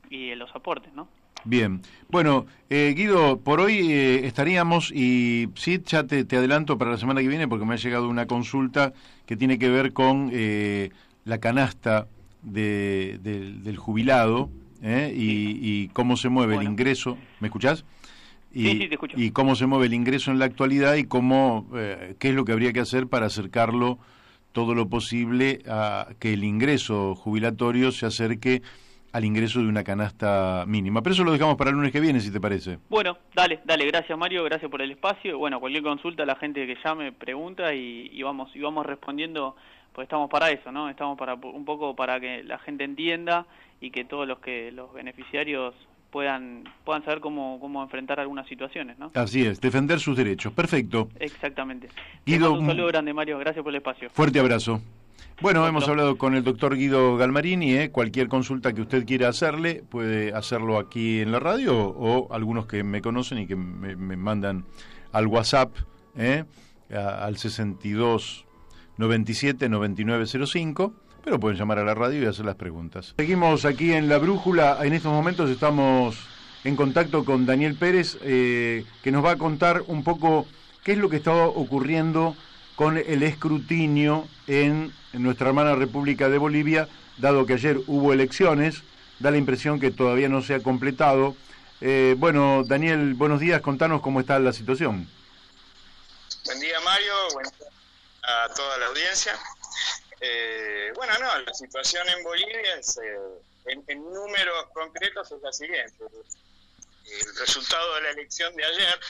D: y los aportes, ¿no?
A: Bien. Bueno, Guido, por hoy estaríamos, y sí, ya te adelanto para la semana que viene porque me ha llegado una consulta que tiene que ver con la canasta del jubilado, y cómo se mueve el ingreso. ¿Me escuchás?
D: Sí, te escucho.
A: Y cómo se mueve el ingreso en la actualidad y cómo qué es lo que habría que hacer para acercarlo todo lo posible a que el ingreso jubilatorio se acerque al ingreso de una canasta mínima. Pero eso lo dejamos para el lunes que viene, si te parece.
D: Bueno, dale, gracias Mario, gracias por el espacio. Bueno, cualquier consulta, la gente que llame pregunta y vamos respondiendo, pues estamos para eso, ¿no? Estamos para un poco para que la gente entienda y que todos los beneficiarios puedan saber cómo enfrentar algunas situaciones, ¿no?
A: Así es, defender sus derechos. Perfecto.
D: Exactamente.
A: Guido,
D: un saludo grande, Mario, gracias por el espacio.
A: Fuerte abrazo. Bueno, hemos hablado con el doctor Guido Galmarini. Cualquier consulta que usted quiera hacerle, puede hacerlo aquí en la radio o algunos que me conocen y que me mandan al WhatsApp, al 62 97 9905, pero pueden llamar a la radio y hacer las preguntas. Seguimos aquí en La Brújula. En estos momentos estamos en contacto con Daniel Pérez, que nos va a contar un poco qué es lo que está ocurriendo con el escrutinio en nuestra hermana República de Bolivia, dado que ayer hubo elecciones. Da la impresión que todavía no se ha completado. Bueno, Daniel, buenos días, contanos cómo está la situación.
E: Buen día, Mario, buen día a toda la audiencia. La situación en Bolivia es, en números concretos es la siguiente. El resultado de la elección de ayer,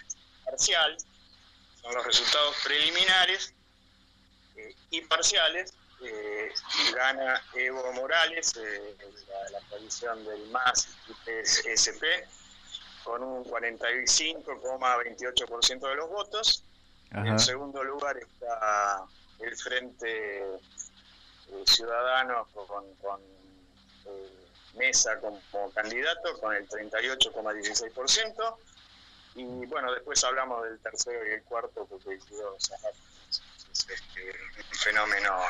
E: parcial, son los resultados preliminares y parciales. Gana Evo Morales, la coalición del MAS y PSP, con un 45,28% de los votos. Ajá. En segundo lugar está el Frente Ciudadanos con Mesa como candidato, con el 38,16%. Y bueno, después hablamos del tercero y el cuarto, porque es un fenómeno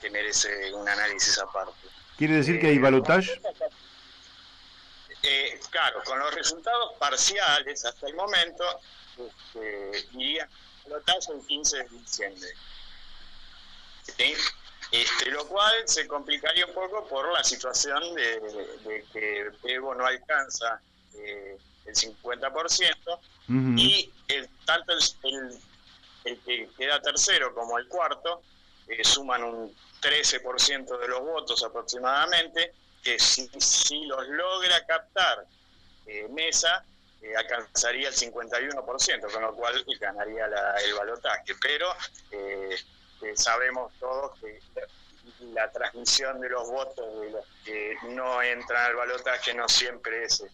E: que merece un análisis aparte.
A: ¿Quiere decir que hay balotaje?
E: Claro, con los resultados parciales hasta el momento, iría balotaje el 15 de diciembre. ¿Sí? Lo cual se complicaría un poco por la situación de que Evo no alcanza el 50%, y tanto el que queda tercero como el cuarto suman un 13% de los votos aproximadamente, que si los logra captar Mesa, alcanzaría el 51%, con lo cual ganaría el balotaje. Pero sabemos todos que la transmisión de los votos de los que no entran al balotaje no siempre es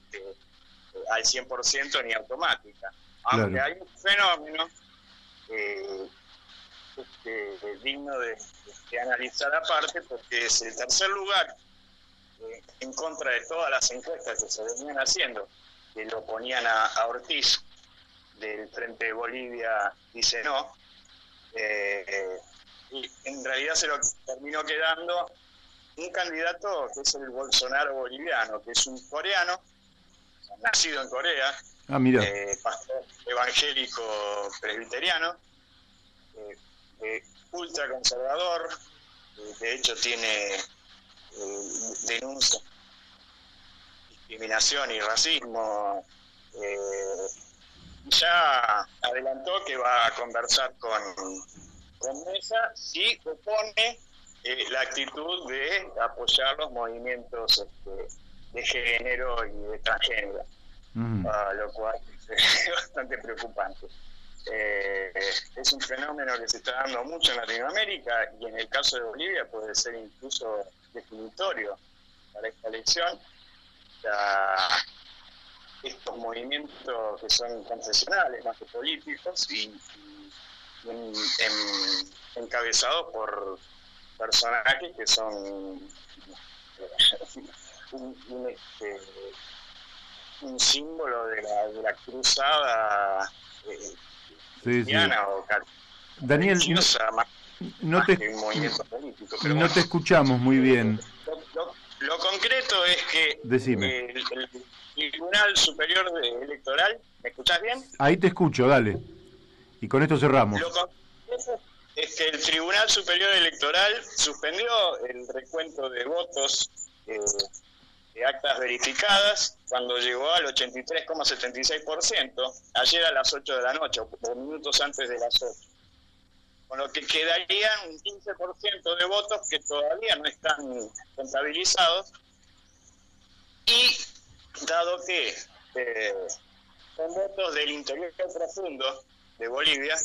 E: al 100% ni automática. Aunque claro, hay un fenómeno digno de analizar aparte, porque es el tercer lugar, en contra de todas las encuestas que se venían haciendo, que lo ponían a Ortiz del Frente de Bolivia, dice no, y en realidad se lo terminó quedando un candidato que es el Bolsonaro boliviano, que es un coreano, nacido en Corea, pastor evangélico presbiteriano, ultraconservador, de hecho tiene denuncia discriminación y racismo. Ya adelantó que va a conversar con Mesa si opone la actitud de apoyar los movimientos de género y de transgénero, lo cual es bastante preocupante. Es un fenómeno que se está dando mucho en Latinoamérica, y en el caso de Bolivia puede ser incluso definitorio para esta elección. Estos movimientos que son confesionales más que políticos y encabezados por personajes que son un símbolo de la cruzada cristiana o
A: Daniel, no te escuchamos muy bien.
E: Lo concreto es que el Tribunal Superior Electoral, ¿me escuchás bien?
A: Ahí te escucho, dale. Y con esto cerramos.
E: Lo concreto es que el Tribunal Superior Electoral suspendió el recuento de votos de actas verificadas cuando llegó al 83,76%, ayer a las 8 de la noche, o minutos antes de las 8. Con lo que quedarían un 15% de votos que todavía no están contabilizados, y dado que son votos del interior profundo de Bolivia,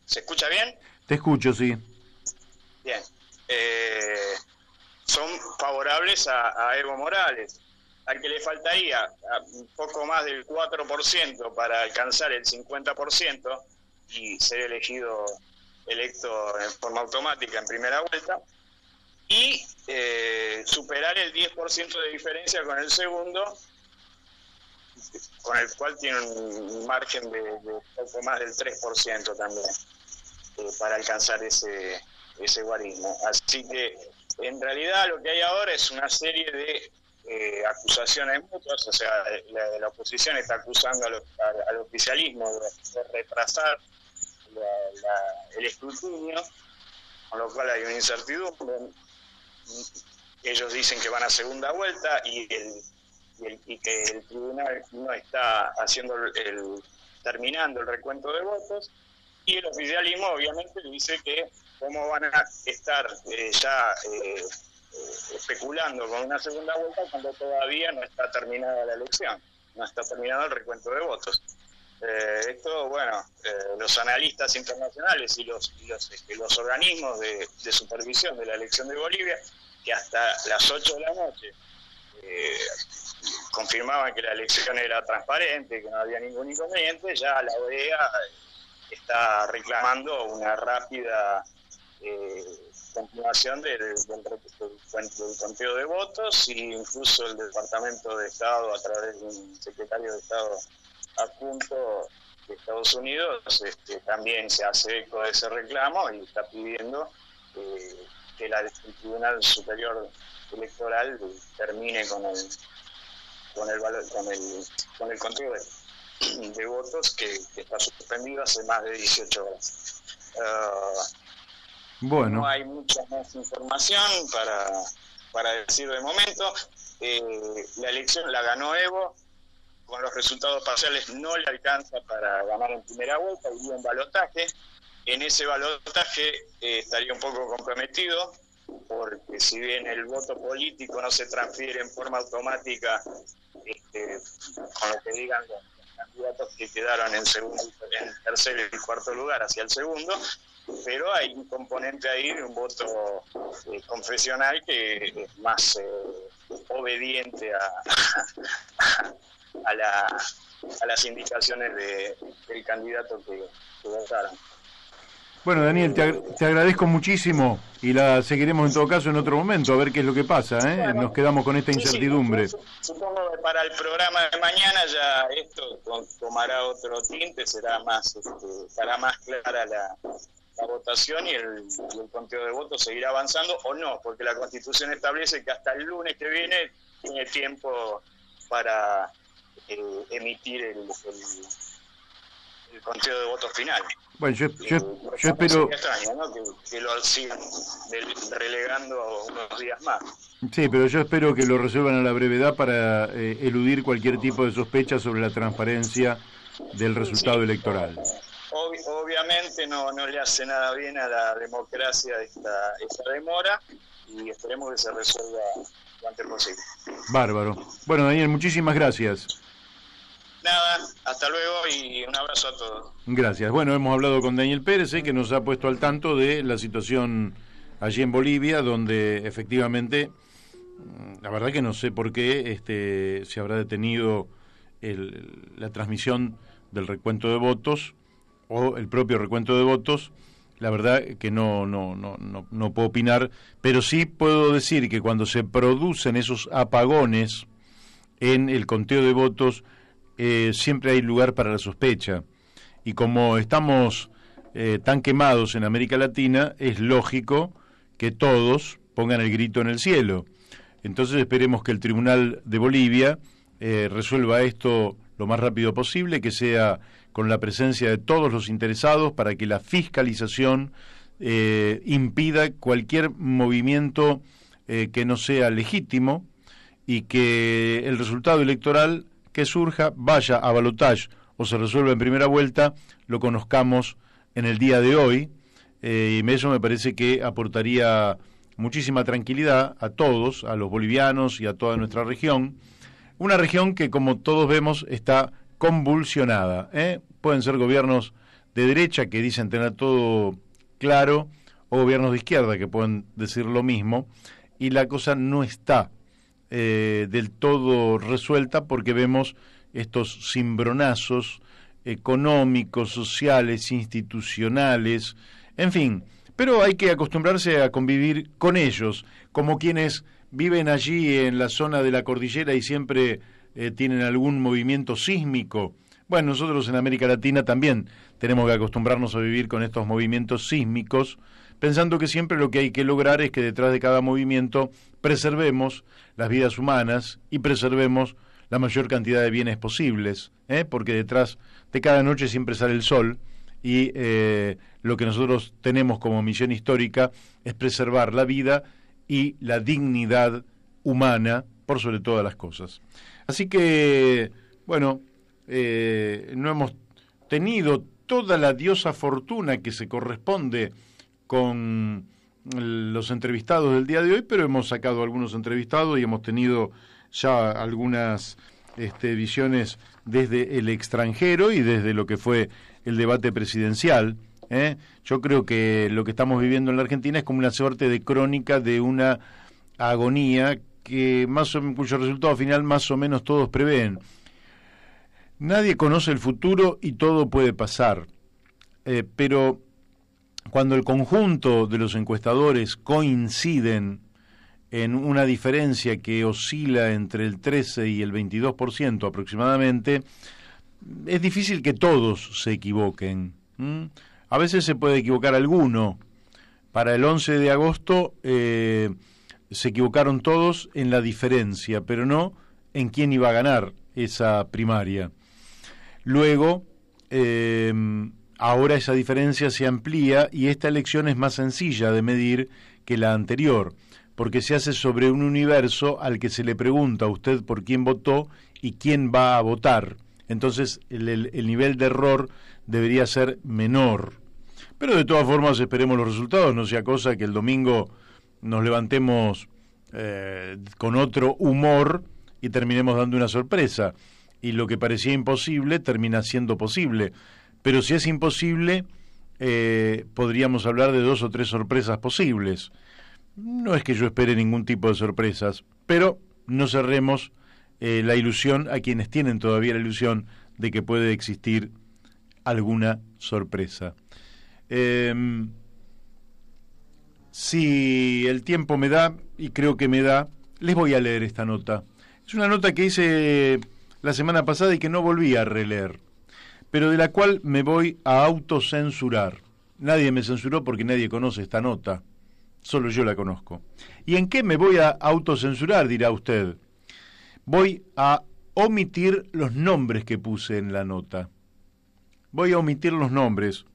E: ¿se escucha bien?
A: Te escucho, sí.
E: Bien. Son favorables a Evo Morales, al que le faltaría un poco más del 4% para alcanzar el 50% y ser electo en forma automática en primera vuelta, y superar el 10% de diferencia con el segundo, con el cual tiene un margen de poco más del 3% también, para alcanzar ese guarismo. Así que en realidad lo que hay ahora es una serie de acusaciones mutuas, o sea, la oposición está acusando al oficialismo de retrasar el escrutinio, con lo cual hay una incertidumbre. Ellos dicen que van a segunda vuelta y que el tribunal no está terminando el recuento de votos, y el oficialismo obviamente dice que cómo van a estar especulando con una segunda vuelta cuando todavía no está terminada la elección, no está terminado el recuento de votos. Esto, bueno, los analistas internacionales y los organismos de supervisión de la elección de Bolivia, que hasta las 8 de la noche confirmaban que la elección era transparente, que no había ningún inconveniente, ya la OEA está reclamando una rápida continuación del conteo de votos, e incluso el Departamento de Estado, a través de un secretario de Estado adjunto de Estados Unidos, también se hace eco de ese reclamo y está pidiendo que el Tribunal Superior Electoral termine con el conteo de votos que está suspendido hace más de 18 horas.
A: Bueno.
E: No hay mucha más información para decir de momento. La elección la ganó Evo, con los resultados parciales no le alcanza para ganar en primera vuelta, iría en balotaje. En ese balotaje estaría un poco comprometido, porque si bien el voto político no se transfiere en forma automática con lo que digan los candidatos que quedaron en tercer y cuarto lugar hacia el segundo, pero hay un componente ahí de un voto confesional que es más obediente a las indicaciones del candidato que votaron.
A: Bueno, Daniel, te agradezco muchísimo y la seguiremos en todo caso en otro momento, a ver qué es lo que pasa, ¿eh? Bueno, nos quedamos con esta incertidumbre.
E: Sí, supongo que para el programa de mañana ya esto tomará otro tinte, estará más clara la votación y el conteo de votos seguirá avanzando o no, porque la Constitución establece que hasta el lunes que viene tiene tiempo para emitir el conteo de votos final.
A: Bueno, yo espero...
E: extraño, ¿no? que lo sigan relegando unos días más.
A: Sí, pero yo espero que lo resuelvan a la brevedad para eludir cualquier tipo de sospecha sobre la transparencia del resultado electoral.
E: Obviamente no le hace nada bien a la democracia esta demora, y esperemos que se resuelva lo antes posible.
A: Bárbaro. Bueno, Daniel, muchísimas gracias.
E: Nada, hasta luego y un abrazo a todos.
A: Gracias. Bueno, hemos hablado con Daniel Pérez, que nos ha puesto al tanto de la situación allí en Bolivia, donde efectivamente, la verdad que no sé por qué se habrá detenido la transmisión del recuento de votos o el propio recuento de votos. La verdad que no puedo opinar, pero sí puedo decir que cuando se producen esos apagones en el conteo de votos, siempre hay lugar para la sospecha, y como estamos tan quemados en América Latina, es lógico que todos pongan el grito en el cielo. Entonces esperemos que el Tribunal de Bolivia resuelva esto lo más rápido posible, que sea con la presencia de todos los interesados, para que la fiscalización impida cualquier movimiento que no sea legítimo, y que el resultado electoral que surja, vaya a balotaje o se resuelva en primera vuelta, lo conozcamos en el día de hoy, y eso me parece que aportaría muchísima tranquilidad a todos, a los bolivianos y a toda nuestra región, una región que, como todos vemos, está convulsionada, Pueden ser gobiernos de derecha que dicen tener todo claro, o gobiernos de izquierda que pueden decir lo mismo, y la cosa no está del todo resuelta, porque vemos estos cimbronazos económicos, sociales, institucionales, en fin, pero hay que acostumbrarse a convivir con ellos, como quienes viven allí en la zona de la cordillera y siempre tienen algún movimiento sísmico. Bueno, nosotros en América Latina también tenemos que acostumbrarnos a vivir con estos movimientos sísmicos, pensando que siempre lo que hay que lograr es que detrás de cada movimiento preservemos las vidas humanas y preservemos la mayor cantidad de bienes posibles, porque detrás de cada noche siempre sale el sol y lo que nosotros tenemos como misión histórica es preservar la vida y la dignidad humana por sobre todas las cosas. Así que, bueno, no hemos tenido toda la diosa fortuna que se corresponde con los entrevistados del día de hoy, pero hemos sacado algunos entrevistados y hemos tenido ya algunas visiones desde el extranjero y desde lo que fue el debate presidencial. Yo creo que lo que estamos viviendo en la Argentina es como una suerte de crónica de una agonía que cuyo resultado final más o menos todos prevén. Nadie conoce el futuro y todo puede pasar, pero cuando el conjunto de los encuestadores coinciden en una diferencia que oscila entre el 13 y el 22% aproximadamente, es difícil que todos se equivoquen. A veces se puede equivocar alguno. Para el 11 de agosto se equivocaron todos en la diferencia, pero no en quién iba a ganar esa primaria. Luego, ahora esa diferencia se amplía y esta elección es más sencilla de medir que la anterior, porque se hace sobre un universo al que se le pregunta a usted por quién votó y quién va a votar. Entonces el nivel de error debería ser menor. Pero de todas formas esperemos los resultados, no sea cosa que el domingo nos levantemos con otro humor y terminemos dando una sorpresa. Y lo que parecía imposible termina siendo posible. Pero si es imposible, podríamos hablar de 2 o 3 sorpresas posibles. No es que yo espere ningún tipo de sorpresas, pero no cerremos la ilusión a quienes tienen todavía la ilusión de que puede existir alguna sorpresa. Si el tiempo me da, y creo que me da, les voy a leer esta nota. Es una nota que hice la semana pasada y que no volví a releer, pero de la cual me voy a autocensurar. Nadie me censuró porque nadie conoce esta nota, solo yo la conozco. ¿Y en qué me voy a autocensurar?, dirá usted. Voy a omitir los nombres que puse en la nota. Voy a omitir los nombres.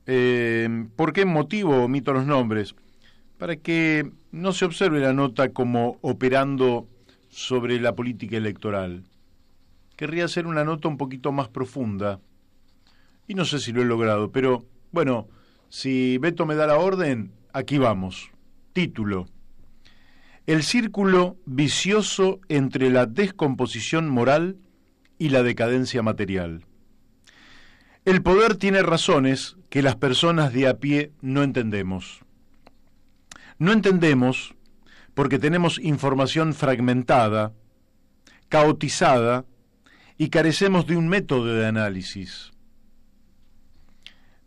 A: ¿Por qué motivo omito los nombres? Para que no se observe la nota como operando sobre la política electoral. Querría hacer una nota un poquito más profunda. Y no sé si lo he logrado, pero bueno, si Beto me da la orden, aquí vamos. Título: El círculo vicioso entre la descomposición moral y la decadencia material. El poder tiene razones que las personas de a pie no entendemos. No entendemos porque tenemos información fragmentada, caotizada, y carecemos de un método de análisis.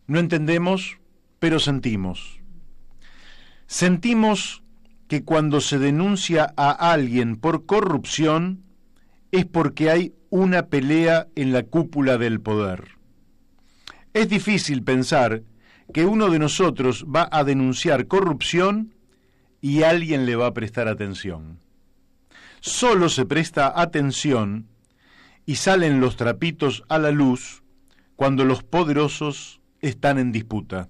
A: No entendemos, pero sentimos. Sentimos que cuando se denuncia a alguien por corrupción es porque hay una pelea en la cúpula del poder. Es difícil pensar que uno de nosotros va a denunciar corrupción y alguien le va a prestar atención. Solo se presta atención y salen los trapitos a la luz cuando los poderosos están en disputa.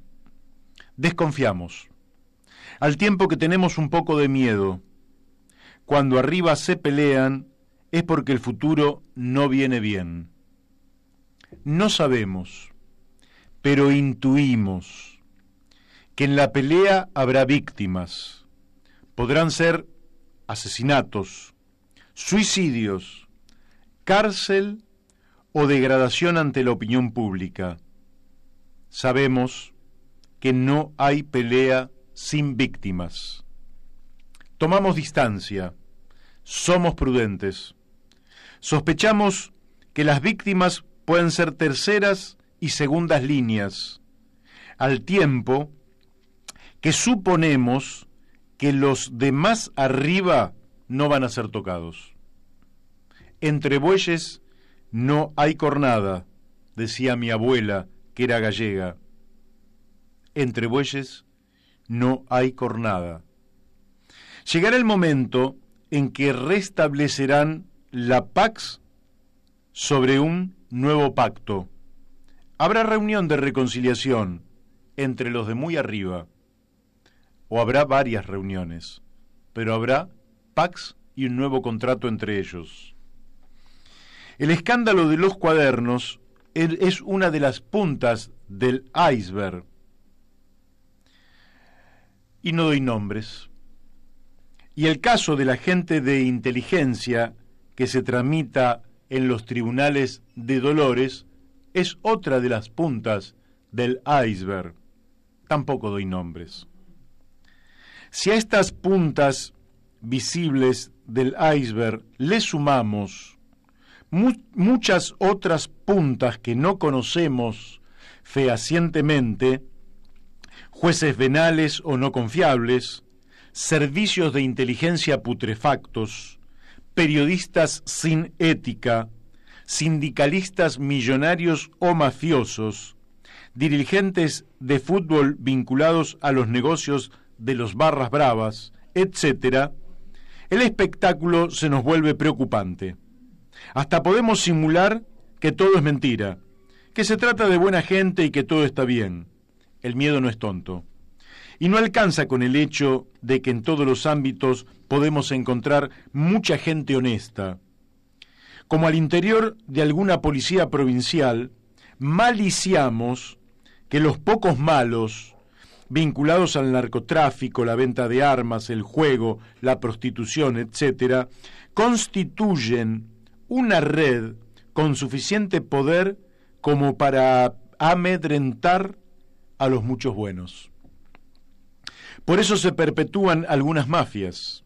A: Desconfiamos, al tiempo que tenemos un poco de miedo. Cuando arriba se pelean es porque el futuro no viene bien. No sabemos, pero intuimos que en la pelea habrá víctimas. Podrán ser asesinatos, suicidios, cárcel o degradación ante la opinión pública. Sabemos que no hay pelea sin víctimas. Tomamos distancia, somos prudentes. Sospechamos que las víctimas pueden ser terceras y segundas líneas, al tiempo que suponemos que los de más arriba no van a ser tocados. Entre bueyes no hay cornada, decía mi abuela, que era gallega. Entre bueyes no hay cornada. Llegará el momento en que restablecerán la pax sobre un nuevo pacto. Habrá reunión de reconciliación entre los de muy arriba, o habrá varias reuniones, pero habrá pax y un nuevo contrato entre ellos. El escándalo de los cuadernos es una de las puntas del iceberg. Y no doy nombres. Y el caso del agente de inteligencia que se tramita en los tribunales de Dolores es otra de las puntas del iceberg. Tampoco doy nombres. Si a estas puntas visibles del iceberg le sumamos muchas otras puntas que no conocemos fehacientemente, jueces venales o no confiables, servicios de inteligencia putrefactos, periodistas sin ética, sindicalistas millonarios o mafiosos, dirigentes de fútbol vinculados a los negocios de los barras bravas, etc., el espectáculo se nos vuelve preocupante. Hasta podemos simular que todo es mentira, que se trata de buena gente y que todo está bien. El miedo no es tonto. Y no alcanza con el hecho de que en todos los ámbitos podemos encontrar mucha gente honesta. Como al interior de alguna policía provincial, maliciamos que los pocos malos, vinculados al narcotráfico, la venta de armas, el juego, la prostitución, etc., constituyen una red con suficiente poder como para amedrentar a los muchos buenos. Por eso se perpetúan algunas mafias,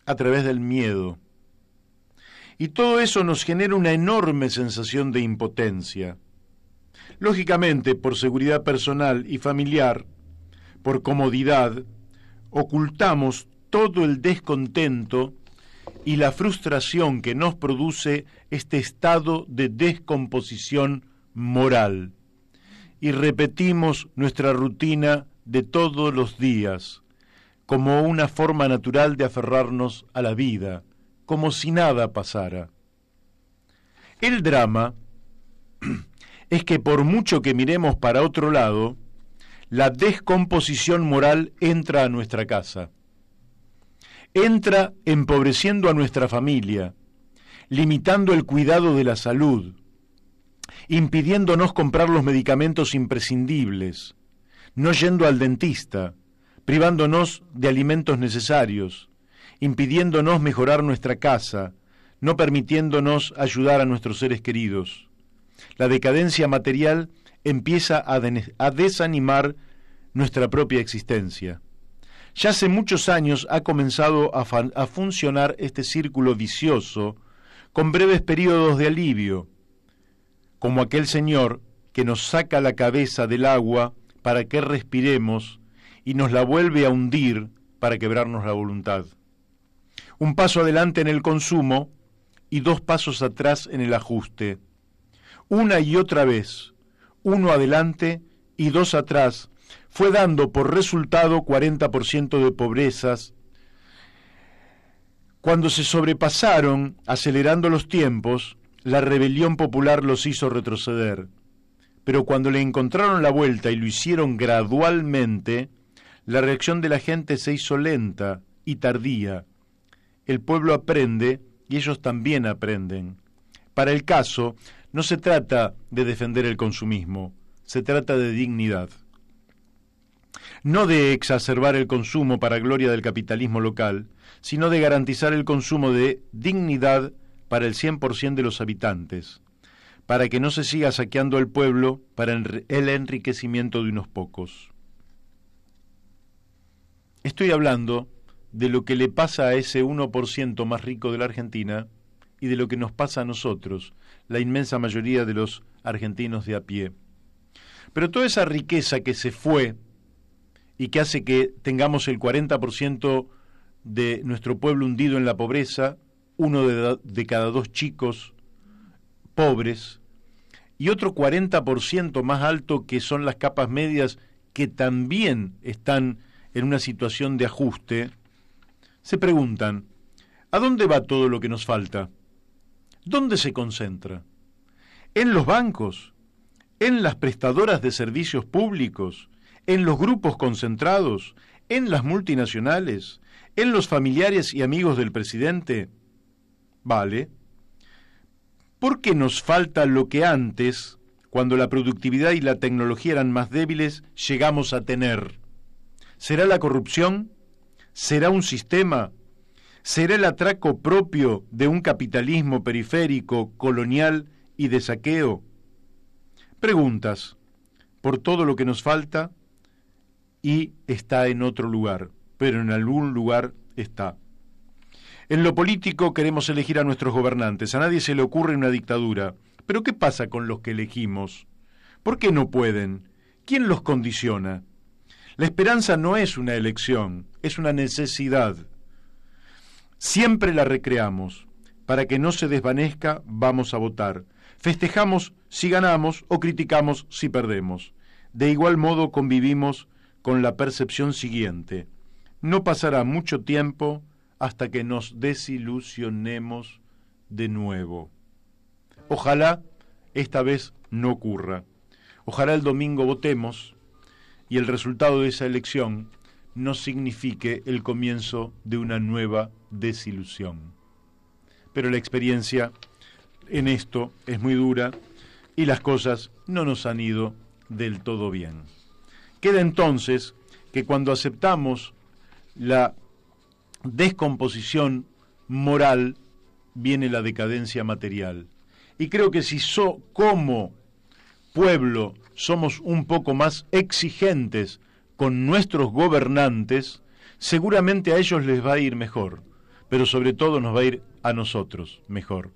A: a través del miedo. Y todo eso nos genera una enorme sensación de impotencia. Lógicamente, por seguridad personal y familiar, por comodidad, ocultamos todo el descontento y la frustración que nos produce este estado de descomposición moral. Y repetimos nuestra rutina de todos los días, como una forma natural de aferrarnos a la vida, como si nada pasara. El drama es que por mucho que miremos para otro lado, la descomposición moral entra a nuestra casa. Entra empobreciendo a nuestra familia, limitando el cuidado de la salud, impidiéndonos comprar los medicamentos imprescindibles, no yendo al dentista, privándonos de alimentos necesarios, impidiéndonos mejorar nuestra casa, no permitiéndonos ayudar a nuestros seres queridos. La decadencia material empieza a desanimar nuestra propia existencia. Ya hace muchos años ha comenzado a funcionar este círculo vicioso con breves periodos de alivio, como aquel señor que nos saca la cabeza del agua para que respiremos y nos la vuelve a hundir para quebrarnos la voluntad. Un paso adelante en el consumo y 2 pasos atrás en el ajuste. Una y otra vez, 1 adelante y 2 atrás, fue dando por resultado 40% de pobrezas. Cuando se sobrepasaron, acelerando los tiempos, la rebelión popular los hizo retroceder. Pero cuando le encontraron la vuelta y lo hicieron gradualmente, la reacción de la gente se hizo lenta y tardía. El pueblo aprende y ellos también aprenden. Para el caso, no se trata de defender el consumismo, se trata de dignidad. No de exacerbar el consumo para gloria del capitalismo local, sino de garantizar el consumo de dignidad para el 100% de los habitantes, para que no se siga saqueando al pueblo para el enriquecimiento de unos pocos. Estoy hablando de lo que le pasa a ese 1% más rico de la Argentina y de lo que nos pasa a nosotros, la inmensa mayoría de los argentinos de a pie. Pero toda esa riqueza que se fue y que hace que tengamos el 40% de nuestro pueblo hundido en la pobreza, 1 de cada 2 chicos pobres, y otro 40% más alto que son las capas medias que también están en una situación de ajuste, se preguntan, ¿a dónde va todo lo que nos falta? ¿Dónde se concentra? ¿En los bancos? ¿En las prestadoras de servicios públicos? ¿En los grupos concentrados? ¿En las multinacionales? ¿En los familiares y amigos del presidente? Vale. ¿Por qué nos falta lo que antes, cuando la productividad y la tecnología eran más débiles, llegamos a tener? ¿Será la corrupción? ¿Será un sistema? ¿Será el atraco propio de un capitalismo periférico, colonial y de saqueo? Preguntas por todo lo que nos falta y está en otro lugar, pero en algún lugar está. En lo político queremos elegir a nuestros gobernantes, a nadie se le ocurre una dictadura. Pero ¿qué pasa con los que elegimos? ¿Por qué no pueden? ¿Quién los condiciona? La esperanza no es una elección, es una necesidad. Siempre la recreamos. Para que no se desvanezca, vamos a votar. Festejamos si ganamos o criticamos si perdemos. De igual modo convivimos con la percepción siguiente. No pasará mucho tiempo hasta que nos desilusionemos de nuevo. Ojalá esta vez no ocurra. Ojalá el domingo votemos y el resultado de esa elección no signifique el comienzo de una nueva desilusión. Pero la experiencia en esto es muy dura y las cosas no nos han ido del todo bien. Queda entonces que cuando aceptamos la descomposición moral, viene la decadencia material. Y creo que si como pueblo somos un poco más exigentes con nuestros gobernantes, seguramente a ellos les va a ir mejor, pero sobre todo nos va a ir a nosotros mejor,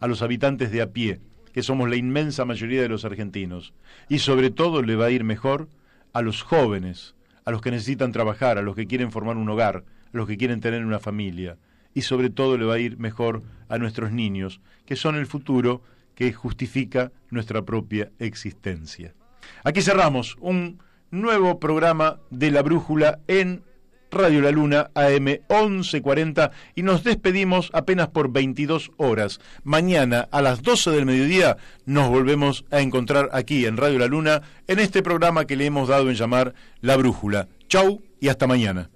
A: a los habitantes de a pie, que somos la inmensa mayoría de los argentinos, y sobre todo le va a ir mejor a los jóvenes, a los que necesitan trabajar, a los que quieren formar un hogar, a los que quieren tener una familia, y sobre todo le va a ir mejor a nuestros niños, que son el futuro que justifica nuestra propia existencia. Aquí cerramos un nuevo programa de La Brújula en Radio La Luna AM 1140 y nos despedimos apenas por 22 horas. Mañana a las 12 del mediodía nos volvemos a encontrar aquí en Radio La Luna en este programa que le hemos dado en llamar La Brújula. Chau y hasta mañana.